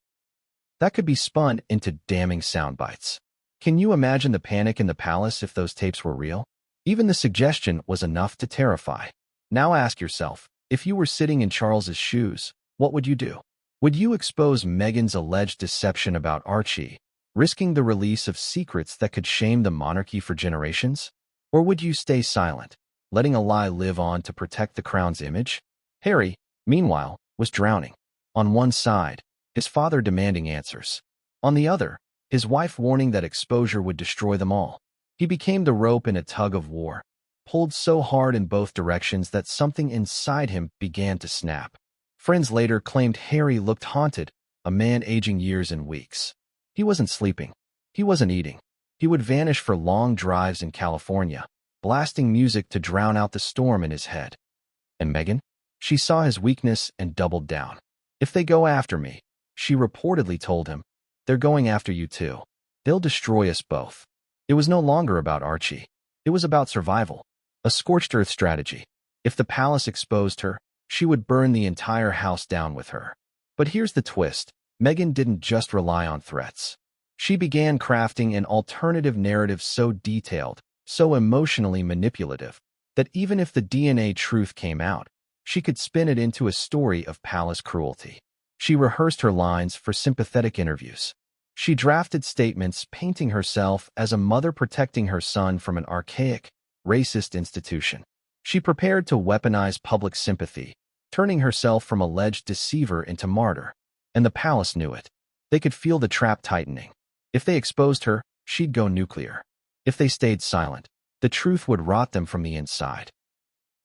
S1: That could be spun into damning sound bites. Can you imagine the panic in the palace if those tapes were real? Even the suggestion was enough to terrify. Now ask yourself, if you were sitting in Charles's shoes, what would you do? Would you expose Meghan's alleged deception about Archie, risking the release of secrets that could shame the monarchy for generations? Or would you stay silent, letting a lie live on to protect the crown's image? Harry, meanwhile, was drowning. On one side, his father demanding answers. On the other, his wife warning that exposure would destroy them all. He became the rope in a tug of war, pulled so hard in both directions that something inside him began to snap. Friends later claimed Harry looked haunted, a man aging years and weeks. He wasn't sleeping. He wasn't eating. He would vanish for long drives in California, blasting music to drown out the storm in his head. And Meghan? She saw his weakness and doubled down. "If they go after me," she reportedly told him, "they're going after you too. They'll destroy us both." It was no longer about Archie. It was about survival. A scorched earth strategy. If the palace exposed her, she would burn the entire house down with her. But here's the twist. Meghan didn't just rely on threats. She began crafting an alternative narrative so detailed, so emotionally manipulative, that even if the DNA truth came out, she could spin it into a story of palace cruelty. She rehearsed her lines for sympathetic interviews. She drafted statements painting herself as a mother protecting her son from an archaic, racist institution. She prepared to weaponize public sympathy, turning herself from alleged deceiver into martyr. And the palace knew it. They could feel the trap tightening. If they exposed her, she'd go nuclear. If they stayed silent, the truth would rot them from the inside.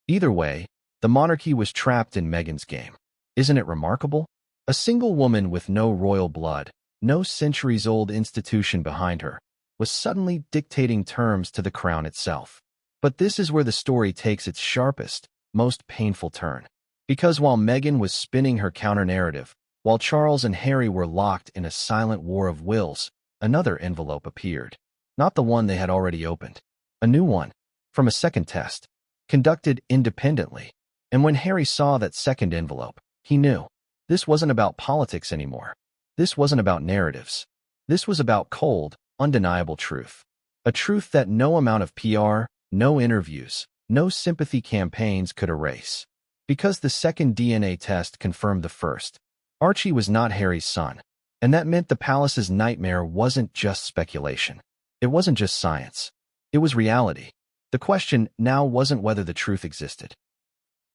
S1: Either way, the monarchy was trapped in Meghan's game. Isn't it remarkable? A single woman with no royal blood, no centuries-old institution behind her, was suddenly dictating terms to the crown itself. But this is where the story takes its sharpest, most painful turn. Because while Meghan was spinning her counter-narrative, while Charles and Harry were locked in a silent war of wills, another envelope appeared. Not the one they had already opened. A new one, from a second test, conducted independently. And when Harry saw that second envelope, he knew. This wasn't about politics anymore. This wasn't about narratives. This was about cold, undeniable truth. A truth that no amount of PR, no interviews, no sympathy campaigns could erase. Because the second DNA test confirmed the first. Archie was not Harry's son. And that meant the palace's nightmare wasn't just speculation. It wasn't just science. It was reality. The question now wasn't whether the truth existed.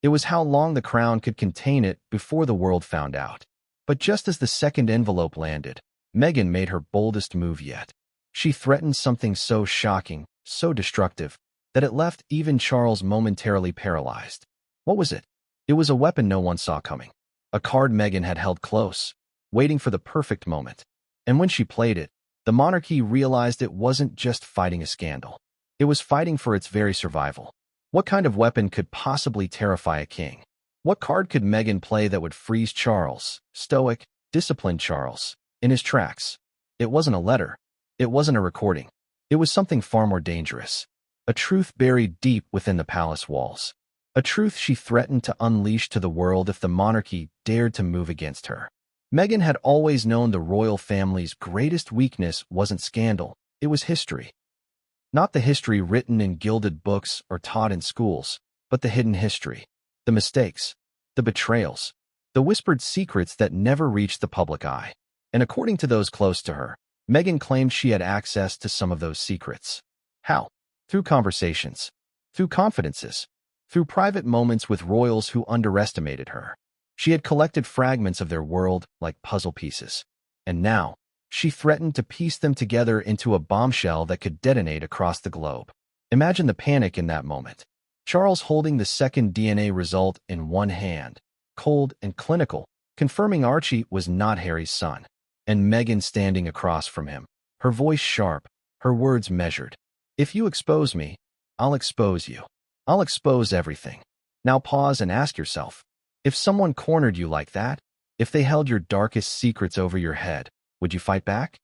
S1: It was how long the crown could contain it before the world found out. But just as the second envelope landed, Meghan made her boldest move yet. She threatened something so shocking, so destructive, that it left even Charles momentarily paralyzed. What was it? It was a weapon no one saw coming. A card Meghan had held close, waiting for the perfect moment. And when she played it, the monarchy realized it wasn't just fighting a scandal. It was fighting for its very survival. What kind of weapon could possibly terrify a king? What card could Meghan play that would freeze Charles, stoic, disciplined Charles, in his tracks? It wasn't a letter. It wasn't a recording. It was something far more dangerous. A truth buried deep within the palace walls. A truth she threatened to unleash to the world if the monarchy dared to move against her. Meghan had always known the royal family's greatest weakness wasn't scandal, it was history. Not the history written in gilded books or taught in schools, but the hidden history. The mistakes, the betrayals, the whispered secrets that never reached the public eye. And according to those close to her, Meghan claimed she had access to some of those secrets. How? Through conversations, through confidences, through private moments with royals who underestimated her. She had collected fragments of their world like puzzle pieces. And now, she threatened to piece them together into a bombshell that could detonate across the globe. Imagine the panic in that moment. Charles holding the second DNA result in one hand, cold and clinical, confirming Archie was not Harry's son. And Meghan standing across from him, her voice sharp, her words measured. "If you expose me, I'll expose you. I'll expose everything." Now pause and ask yourself, if someone cornered you like that, if they held your darkest secrets over your head, would you fight back?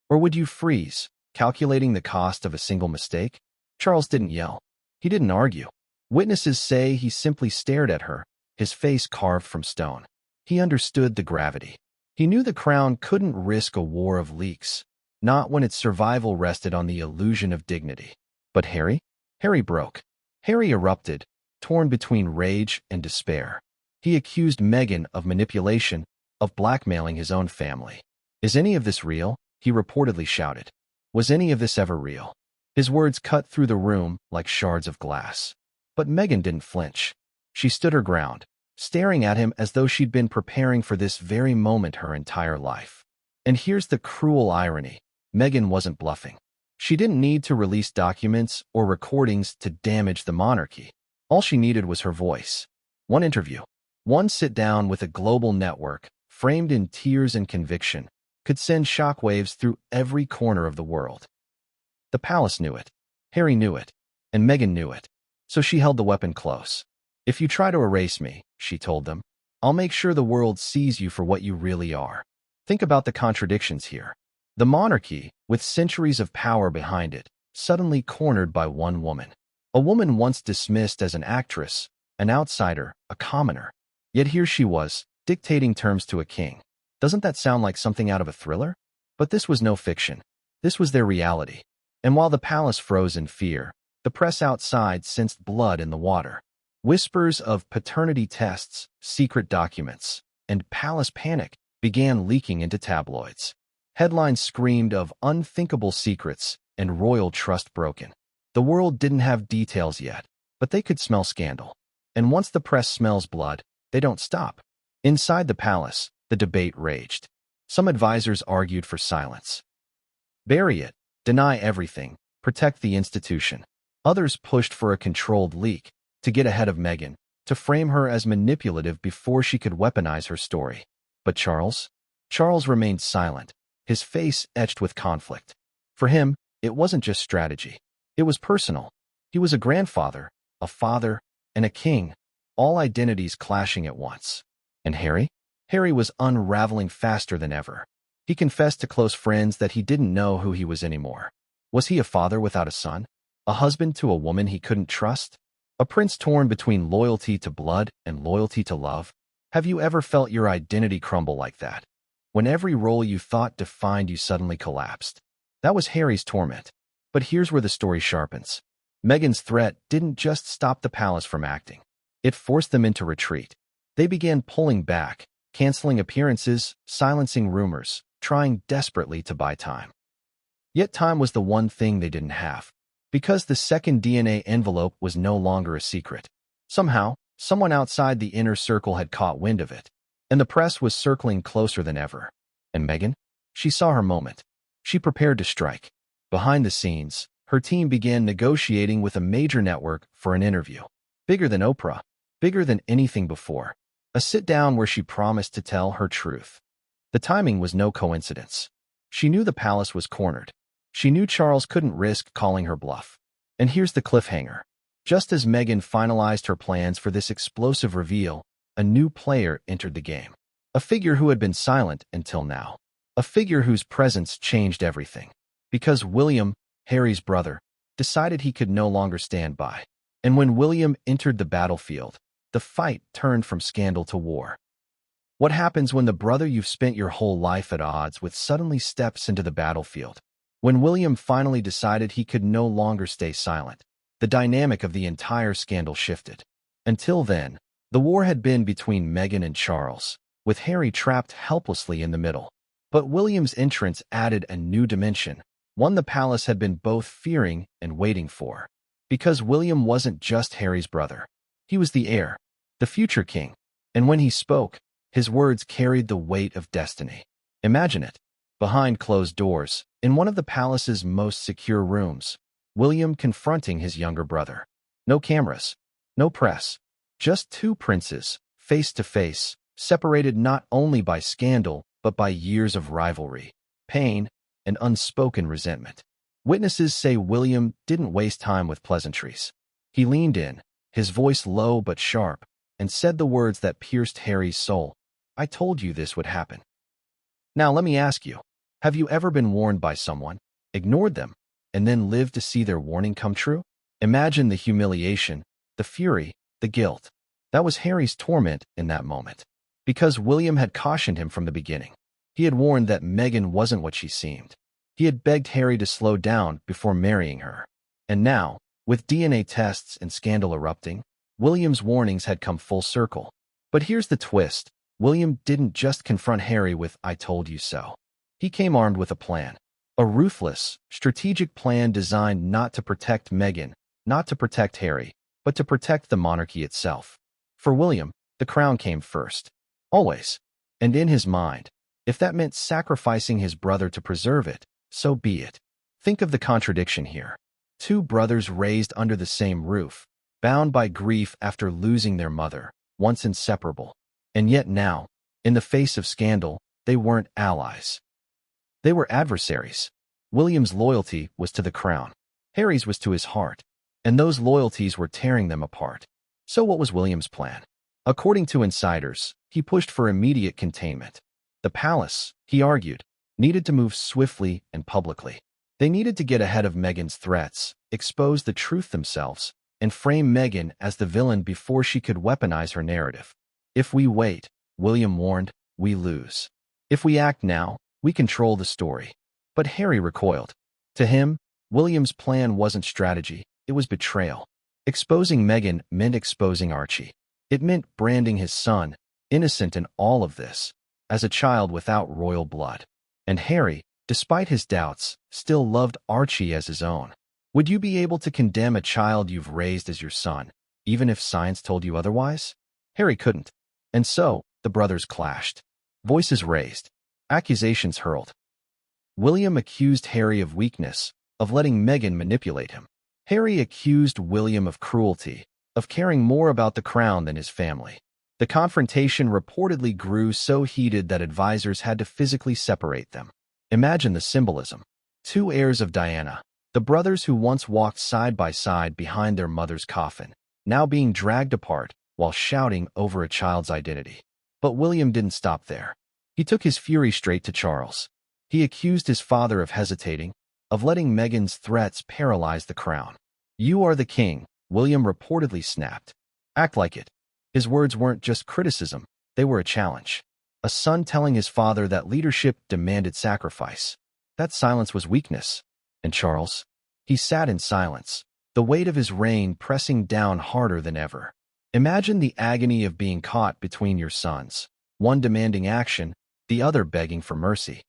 S1: Or would you freeze, calculating the cost of a single mistake? Charles didn't yell. He didn't argue. Witnesses say he simply stared at her, his face carved from stone. He understood the gravity. He knew the crown couldn't risk a war of leaks, not when its survival rested on the illusion of dignity. But Harry? Harry broke. Harry erupted, torn between rage and despair. He accused Meghan of manipulation, of blackmailing his own family. "Is any of this real?" he reportedly shouted. Was any of this ever real? His words cut through the room like shards of glass. But Meghan didn't flinch. She stood her ground, staring at him as though she'd been preparing for this very moment her entire life. And here's the cruel irony. Meghan wasn't bluffing. She didn't need to release documents or recordings to damage the monarchy. All she needed was her voice. One interview. One sit-down with a global network, framed in tears and conviction, could send shockwaves through every corner of the world. The palace knew it, Harry knew it, and Meghan knew it, so she held the weapon close. "If you try to erase me," she told them, "I'll make sure the world sees you for what you really are." Think about the contradictions here. The monarchy, with centuries of power behind it, suddenly cornered by one woman. A woman once dismissed as an actress, an outsider, a commoner. Yet here she was, dictating terms to a king. Doesn't that sound like something out of a thriller? But this was no fiction. This was their reality. And while the palace froze in fear, the press outside sensed blood in the water. Whispers of paternity tests, secret documents, and palace panic began leaking into tabloids. Headlines screamed of unthinkable secrets and royal trust broken. The world didn't have details yet, but they could smell scandal. And once the press smells blood, they don't stop. Inside the palace, the debate raged. Some advisors argued for silence. Bury it, deny everything, protect the institution. Others pushed for a controlled leak, to get ahead of Meghan, to frame her as manipulative before she could weaponize her story. But Charles remained silent, his face etched with conflict. For him, it wasn't just strategy. It was personal. He was a grandfather, a father, and a king, all identities clashing at once. And Harry? Harry was unraveling faster than ever. He confessed to close friends that he didn't know who he was anymore. Was he a father without a son? A husband to a woman he couldn't trust? A prince torn between loyalty to blood and loyalty to love? Have you ever felt your identity crumble like that? When every role you thought defined you suddenly collapsed? That was Harry's torment. But here's where the story sharpens. Meghan's threat didn't just stop the palace from acting. It forced them into retreat. They began pulling back, canceling appearances, silencing rumors, trying desperately to buy time. Yet time was the one thing they didn't have. Because the second DNA envelope was no longer a secret. Somehow, someone outside the inner circle had caught wind of it, and the press was circling closer than ever. And Meghan? She saw her moment. She prepared to strike. Behind the scenes, her team began negotiating with a major network for an interview. Bigger than Oprah, bigger than anything before. A sit-down where she promised to tell her truth. The timing was no coincidence. She knew the palace was cornered. She knew Charles couldn't risk calling her bluff. And here's the cliffhanger. Just as Meghan finalized her plans for this explosive reveal, a new player entered the game. A figure who had been silent until now. A figure whose presence changed everything. Because William, Harry's brother, decided he could no longer stand by. And when William entered the battlefield, the fight turned from scandal to war. What happens when the brother you've spent your whole life at odds with suddenly steps into the battlefield? When William finally decided he could no longer stay silent, the dynamic of the entire scandal shifted. Until then, the war had been between Meghan and Charles, with Harry trapped helplessly in the middle. But William's entrance added a new dimension, one the palace had been both fearing and waiting for. Because William wasn't just Harry's brother. He was the heir, the future king, and when he spoke, his words carried the weight of destiny. Imagine it. Behind closed doors, in one of the palace's most secure rooms, William confronting his younger brother. No cameras, no press, just two princes, face to face, separated not only by scandal, but by years of rivalry, pain, and unspoken resentment. Witnesses say William didn't waste time with pleasantries. He leaned in, his voice low but sharp, and said the words that pierced Harry's soul. "I told you this would happen." Now let me ask you, have you ever been warned by someone, ignored them, and then lived to see their warning come true? Imagine the humiliation, the fury, the guilt. That was Harry's torment in that moment. Because William had cautioned him from the beginning. He had warned that Meghan wasn't what she seemed. He had begged Harry to slow down before marrying her. And now, with DNA tests and scandal erupting, William's warnings had come full circle. But here's the twist. William didn't just confront Harry with "I told you so." He came armed with a plan. A ruthless, strategic plan designed not to protect Meghan, not to protect Harry, but to protect the monarchy itself. For William, the crown came first. Always. And in his mind, if that meant sacrificing his brother to preserve it, so be it. Think of the contradiction here. Two brothers raised under the same roof, bound by grief after losing their mother, once inseparable. And yet now, in the face of scandal, they weren't allies. They were adversaries. William's loyalty was to the crown. Harry's was to his heart, and those loyalties were tearing them apart. So what was William's plan? According to insiders, he pushed for immediate containment. The palace, he argued, needed to move swiftly and publicly. They needed to get ahead of Meghan's threats, expose the truth themselves, and frame Meghan as the villain before she could weaponize her narrative. If we wait, William warned, we lose. If we act now, we control the story. But Harry recoiled. To him, William's plan wasn't strategy, it was betrayal. Exposing Meghan meant exposing Archie. It meant branding his son, innocent in all of this, as a child without royal blood. And Harry, despite his doubts, still loved Archie as his own. Would you be able to condemn a child you've raised as your son, even if science told you otherwise? Harry couldn't. And so, the brothers clashed. Voices raised. Accusations hurled. William accused Harry of weakness, of letting Meghan manipulate him. Harry accused William of cruelty, of caring more about the crown than his family. The confrontation reportedly grew so heated that advisors had to physically separate them. Imagine the symbolism. Two heirs of Diana, the brothers who once walked side by side behind their mother's coffin, now being dragged apart while shouting over a child's identity. But William didn't stop there. He took his fury straight to Charles. He accused his father of hesitating, of letting Meghan's threats paralyze the crown. You are the king, William reportedly snapped. Act like it. His words weren't just criticism, they were a challenge. A son telling his father that leadership demanded sacrifice. That silence was weakness. And Charles? He sat in silence, the weight of his reign pressing down harder than ever. Imagine the agony of being caught between your sons, one demanding action, the other begging for mercy.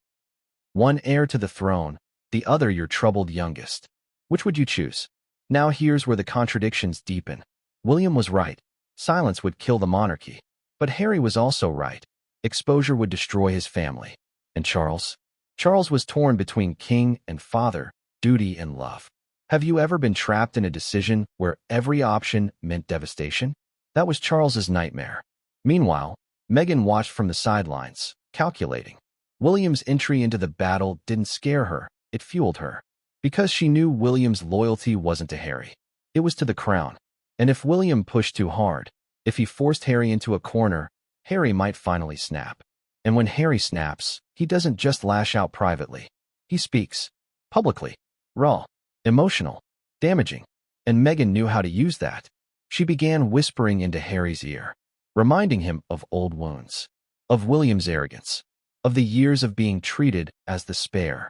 S1: One heir to the throne, the other your troubled youngest. Which would you choose? Now here's where the contradictions deepen. William was right. Silence would kill the monarchy. But Harry was also right. Exposure would destroy his family. And Charles? Charles was torn between king and father, duty and love. Have you ever been trapped in a decision where every option meant devastation? That was Charles's nightmare. Meanwhile, Meghan watched from the sidelines, calculating. William's entry into the battle didn't scare her, it fueled her. Because she knew William's loyalty wasn't to Harry. It was to the crown. And if William pushed too hard, if he forced Harry into a corner, Harry might finally snap. And when Harry snaps, he doesn't just lash out privately. He speaks. Publicly. Raw. Emotional. Damaging. And Meghan knew how to use that. She began whispering into Harry's ear, reminding him of old wounds, of William's arrogance, of the years of being treated as the spare.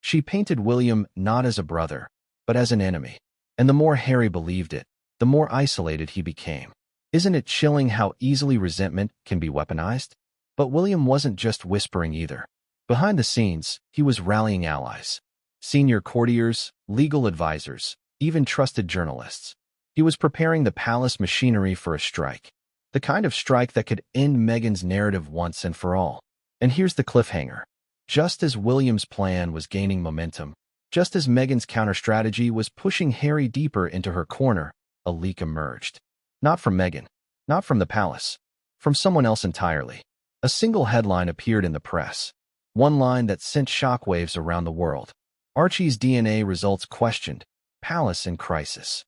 S1: She painted William not as a brother, but as an enemy. And the more Harry believed it, the more isolated he became. Isn't it chilling how easily resentment can be weaponized? But William wasn't just whispering either. Behind the scenes, he was rallying allies. Senior courtiers, legal advisors, even trusted journalists. He was preparing the palace machinery for a strike. The kind of strike that could end Meghan's narrative once and for all. And here's the cliffhanger. Just as William's plan was gaining momentum, just as Meghan's counter-strategy was pushing Harry deeper into her corner, a leak emerged. Not from Meghan, not from the palace, from someone else entirely. A single headline appeared in the press. One line that sent shockwaves around the world. Archie's DNA results questioned. Palace in crisis.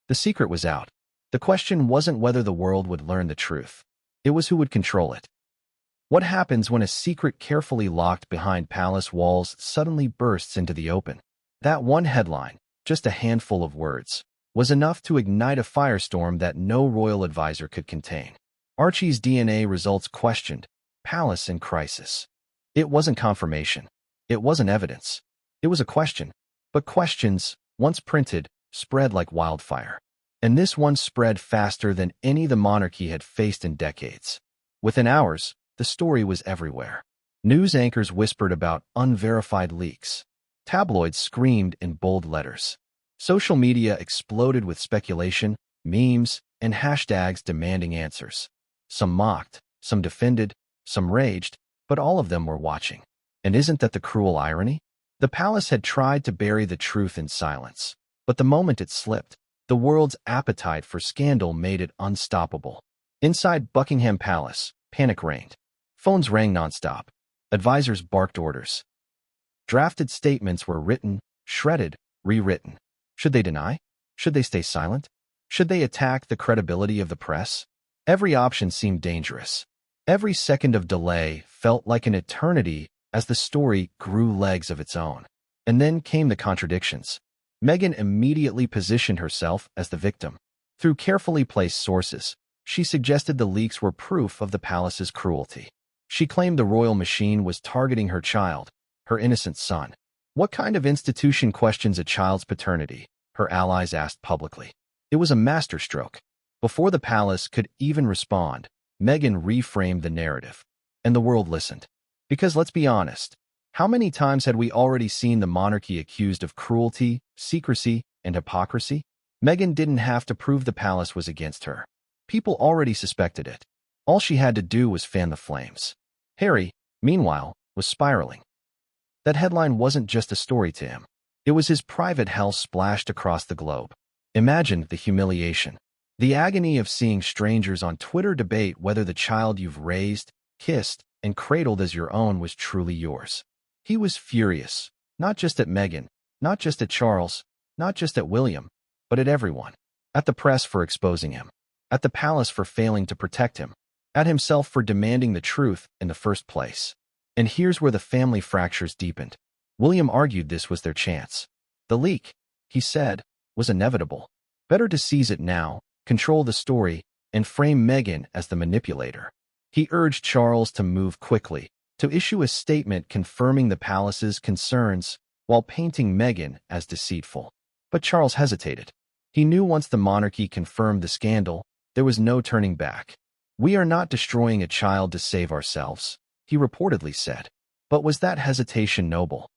S1: The secret was out. The question wasn't whether the world would learn the truth. It was who would control it. What happens when a secret carefully locked behind palace walls suddenly bursts into the open? That one headline, just a handful of words, was enough to ignite a firestorm that no royal advisor could contain. Archie's DNA results questioned. Palace in crisis. It wasn't confirmation. It wasn't evidence. It was a question. But questions, once printed, spread like wildfire. And this one spread faster than any the monarchy had faced in decades. Within hours, the story was everywhere. News anchors whispered about unverified leaks. Tabloids screamed in bold letters. Social media exploded with speculation, memes, and hashtags demanding answers. Some mocked, some defended, some raged, but all of them were watching. And isn't that the cruel irony? The palace had tried to bury the truth in silence. But the moment it slipped, the world's appetite for scandal made it unstoppable. Inside Buckingham Palace, panic reigned. Phones rang nonstop. Advisors barked orders. Drafted statements were written, shredded, rewritten. Should they deny? Should they stay silent? Should they attack the credibility of the press? Every option seemed dangerous. Every second of delay felt like an eternity as the story grew legs of its own. And then came the contradictions. Meghan immediately positioned herself as the victim. Through carefully placed sources, she suggested the leaks were proof of the palace's cruelty. She claimed the royal machine was targeting her child, her innocent son. What kind of institution questions a child's paternity? Her allies asked publicly. It was a masterstroke. Before the palace could even respond, Meghan reframed the narrative. And the world listened. Because let's be honest, how many times had we already seen the monarchy accused of cruelty, secrecy, and hypocrisy? Meghan didn't have to prove the palace was against her. People already suspected it. All she had to do was fan the flames. Harry, meanwhile, was spiraling. That headline wasn't just a story to him. It was his private hell splashed across the globe. Imagine the humiliation. The agony of seeing strangers on Twitter debate whether the child you've raised, kissed, and cradled as your own was truly yours. He was furious, not just at Meghan, not just at Charles, not just at William, but at everyone. At the press for exposing him. At the palace for failing to protect him. At himself for demanding the truth in the first place. And here's where the family fractures deepened. William argued this was their chance. The leak, he said, was inevitable. Better to seize it now, control the story, and frame Meghan as the manipulator. He urged Charles to move quickly, to issue a statement confirming the palace's concerns while painting Meghan as deceitful. But Charles hesitated. He knew once the monarchy confirmed the scandal, there was no turning back. We are not destroying a child to save ourselves, he reportedly said. But was that hesitation noble?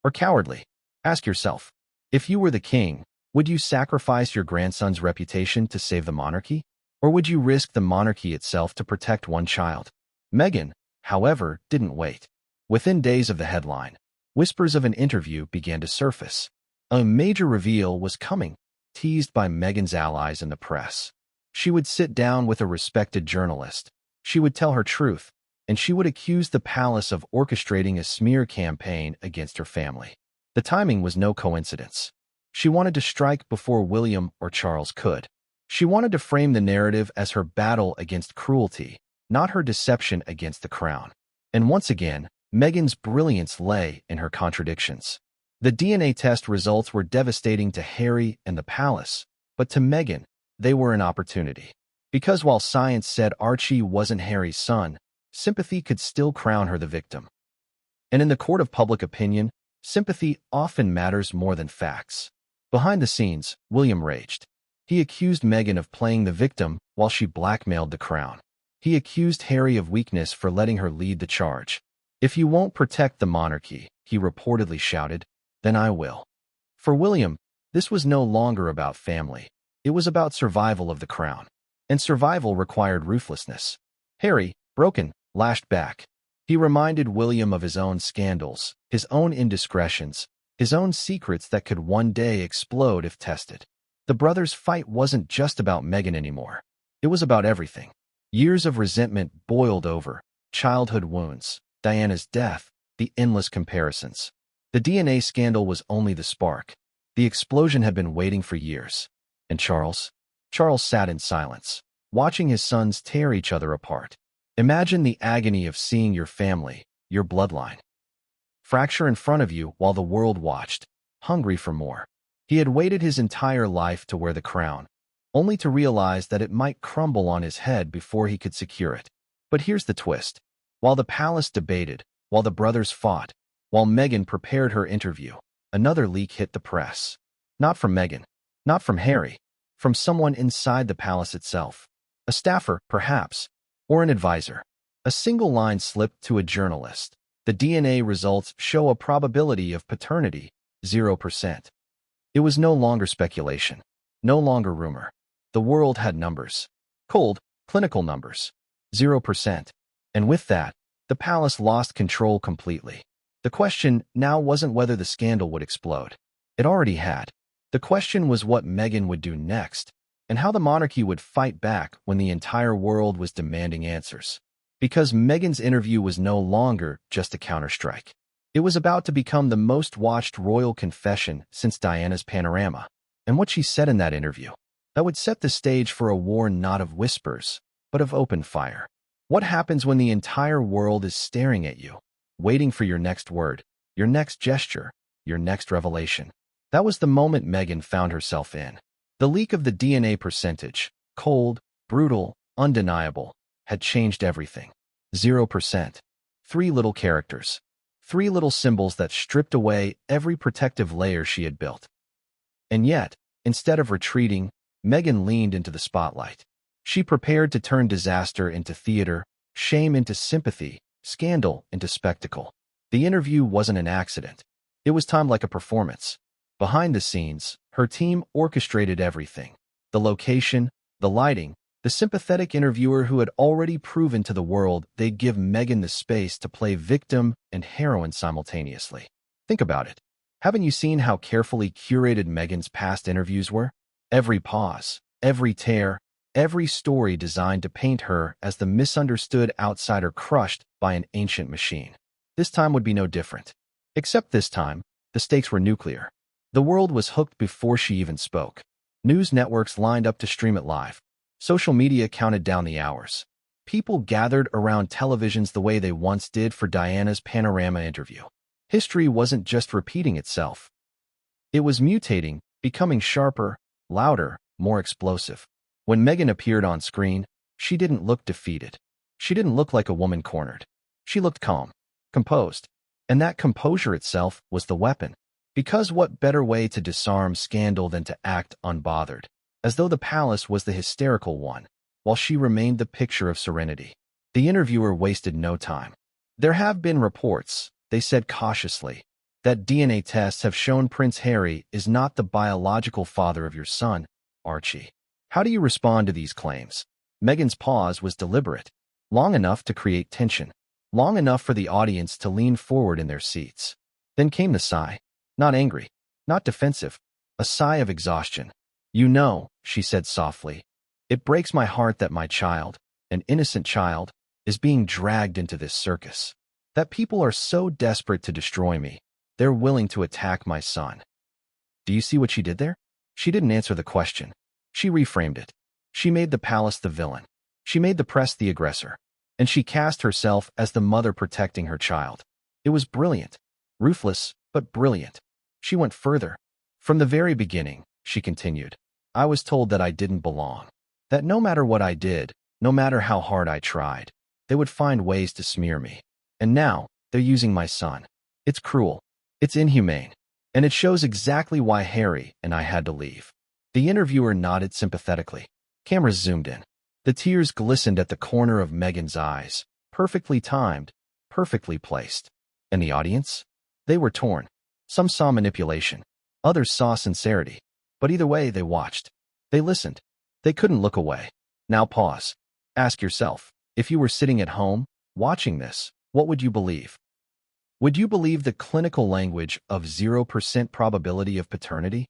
S1: Or cowardly? Ask yourself. If you were the king, would you sacrifice your grandson's reputation to save the monarchy? Or would you risk the monarchy itself to protect one child? Meghan, however, didn't wait. Within days of the headline, whispers of an interview began to surface. A major reveal was coming, teased by Meghan's allies in the press. She would sit down with a respected journalist. She would tell her truth, and she would accuse the palace of orchestrating a smear campaign against her family. The timing was no coincidence. She wanted to strike before William or Charles could. She wanted to frame the narrative as her battle against cruelty, not her deception against the crown. And once again, Meghan's brilliance lay in her contradictions. The DNA test results were devastating to Harry and the palace, but to Meghan, they were an opportunity. Because while science said Archie wasn't Harry's son, sympathy could still crown her the victim. And in the court of public opinion, sympathy often matters more than facts. Behind the scenes, William raged. He accused Meghan of playing the victim while she blackmailed the crown. He accused Harry of weakness for letting her lead the charge. If you won't protect the monarchy, he reportedly shouted, then I will. For William, this was no longer about family. It was about survival of the crown. And survival required ruthlessness. Harry, broken, lashed back. He reminded William of his own scandals, his own indiscretions, his own secrets that could one day explode if tested. The brothers' fight wasn't just about Meghan anymore. It was about everything. Years of resentment boiled over, childhood wounds, Diana's death, the endless comparisons. The DNA scandal was only the spark. The explosion had been waiting for years. And Charles? Charles sat in silence, watching his sons tear each other apart. Imagine the agony of seeing your family, your bloodline, fracture in front of you while the world watched, hungry for more. He had waited his entire life to wear the crown, only to realize that it might crumble on his head before he could secure it. But here's the twist. While the palace debated, while the brothers fought, while Meghan prepared her interview, another leak hit the press. Not from Meghan, not from Harry, from someone inside the palace itself. A staffer, perhaps, or an advisor. A single line slipped to a journalist. The DNA results show a probability of paternity, 0%. It was no longer speculation, no longer rumor. The world had numbers. Cold, clinical numbers. 0%. And with that, the palace lost control completely. The question now wasn't whether the scandal would explode. It already had. The question was what Meghan would do next, and how the monarchy would fight back when the entire world was demanding answers. Because Meghan's interview was no longer just a counterstrike. It was about to become the most watched royal confession since Diana's Panorama. And what she said in that interview, that would set the stage for a war not of whispers, but of open fire. What happens when the entire world is staring at you, waiting for your next word, your next gesture, your next revelation? That was the moment Meghan found herself in. The leak of the DNA percentage, cold, brutal, undeniable, had changed everything. 0%. 3 little characters. 3 little symbols that stripped away every protective layer she had built. And yet, instead of retreating, Meghan leaned into the spotlight. She prepared to turn disaster into theater, shame into sympathy, scandal into spectacle. The interview wasn't an accident. It was timed like a performance. Behind the scenes, her team orchestrated everything. The location, the lighting, the sympathetic interviewer who had already proven to the world they'd give Meghan the space to play victim and heroine simultaneously. Think about it. Haven't you seen how carefully curated Meghan's past interviews were? Every pause, every tear, every story designed to paint her as the misunderstood outsider crushed by an ancient machine. This time would be no different. Except this time, the stakes were nuclear. The world was hooked before she even spoke. News networks lined up to stream it live. Social media counted down the hours. People gathered around televisions the way they once did for Diana's Panorama interview. History wasn't just repeating itself. It was mutating, becoming sharper, louder, more explosive. When Meghan appeared on screen, she didn't look defeated. She didn't look like a woman cornered. She looked calm, composed. And that composure itself was the weapon. Because what better way to disarm scandal than to act unbothered, as though the palace was the hysterical one, while she remained the picture of serenity. The interviewer wasted no time. There have been reports, they said cautiously, that DNA tests have shown Prince Harry is not the biological father of your son, Archie. How do you respond to these claims? Meghan's pause was deliberate, long enough to create tension, long enough for the audience to lean forward in their seats. Then came the sigh. Not angry, not defensive, a sigh of exhaustion. You know, she said softly, it breaks my heart that my child, an innocent child, is being dragged into this circus. That people are so desperate to destroy me, they're willing to attack my son. Do you see what she did there? She didn't answer the question. She reframed it. She made the palace the villain. She made the press the aggressor. And she cast herself as the mother protecting her child. It was brilliant. Ruthless, but brilliant. She went further. From the very beginning, she continued, I was told that I didn't belong. That no matter what I did, no matter how hard I tried, they would find ways to smear me. And now, they're using my son. It's cruel. It's inhumane. And it shows exactly why Harry and I had to leave. The interviewer nodded sympathetically. Cameras zoomed in. The tears glistened at the corner of Meghan's eyes, perfectly timed, perfectly placed. And the audience? They were torn. Some saw manipulation. Others saw sincerity. But either way, they watched. They listened. They couldn't look away. Now pause. Ask yourself, if you were sitting at home, watching this, what would you believe? Would you believe the clinical language of 0% probability of paternity?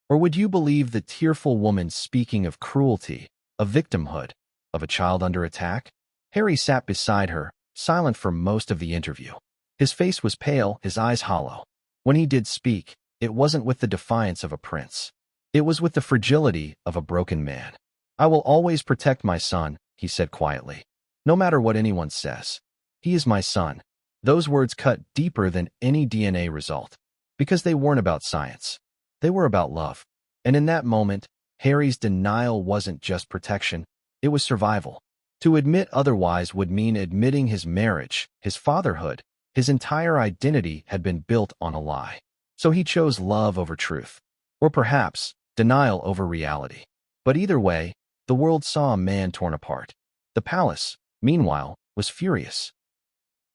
S1: Or would you believe the tearful woman speaking of cruelty, of victimhood, of a child under attack? Harry sat beside her, silent for most of the interview. His face was pale, his eyes hollow. When he did speak, it wasn't with the defiance of a prince. It was with the fragility of a broken man. I will always protect my son, he said quietly. No matter what anyone says. He is my son. Those words cut deeper than any DNA result. Because they weren't about science. They were about love. And in that moment, Harry's denial wasn't just protection. It was survival. To admit otherwise would mean admitting his marriage, his fatherhood, his entire identity had been built on a lie. So he chose love over truth. Or perhaps, denial over reality. But either way, the world saw a man torn apart. The palace, meanwhile, was furious.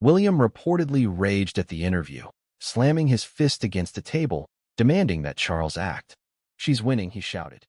S1: William reportedly raged at the interview, slamming his fist against the table, demanding that Charles act. She's winning, he shouted.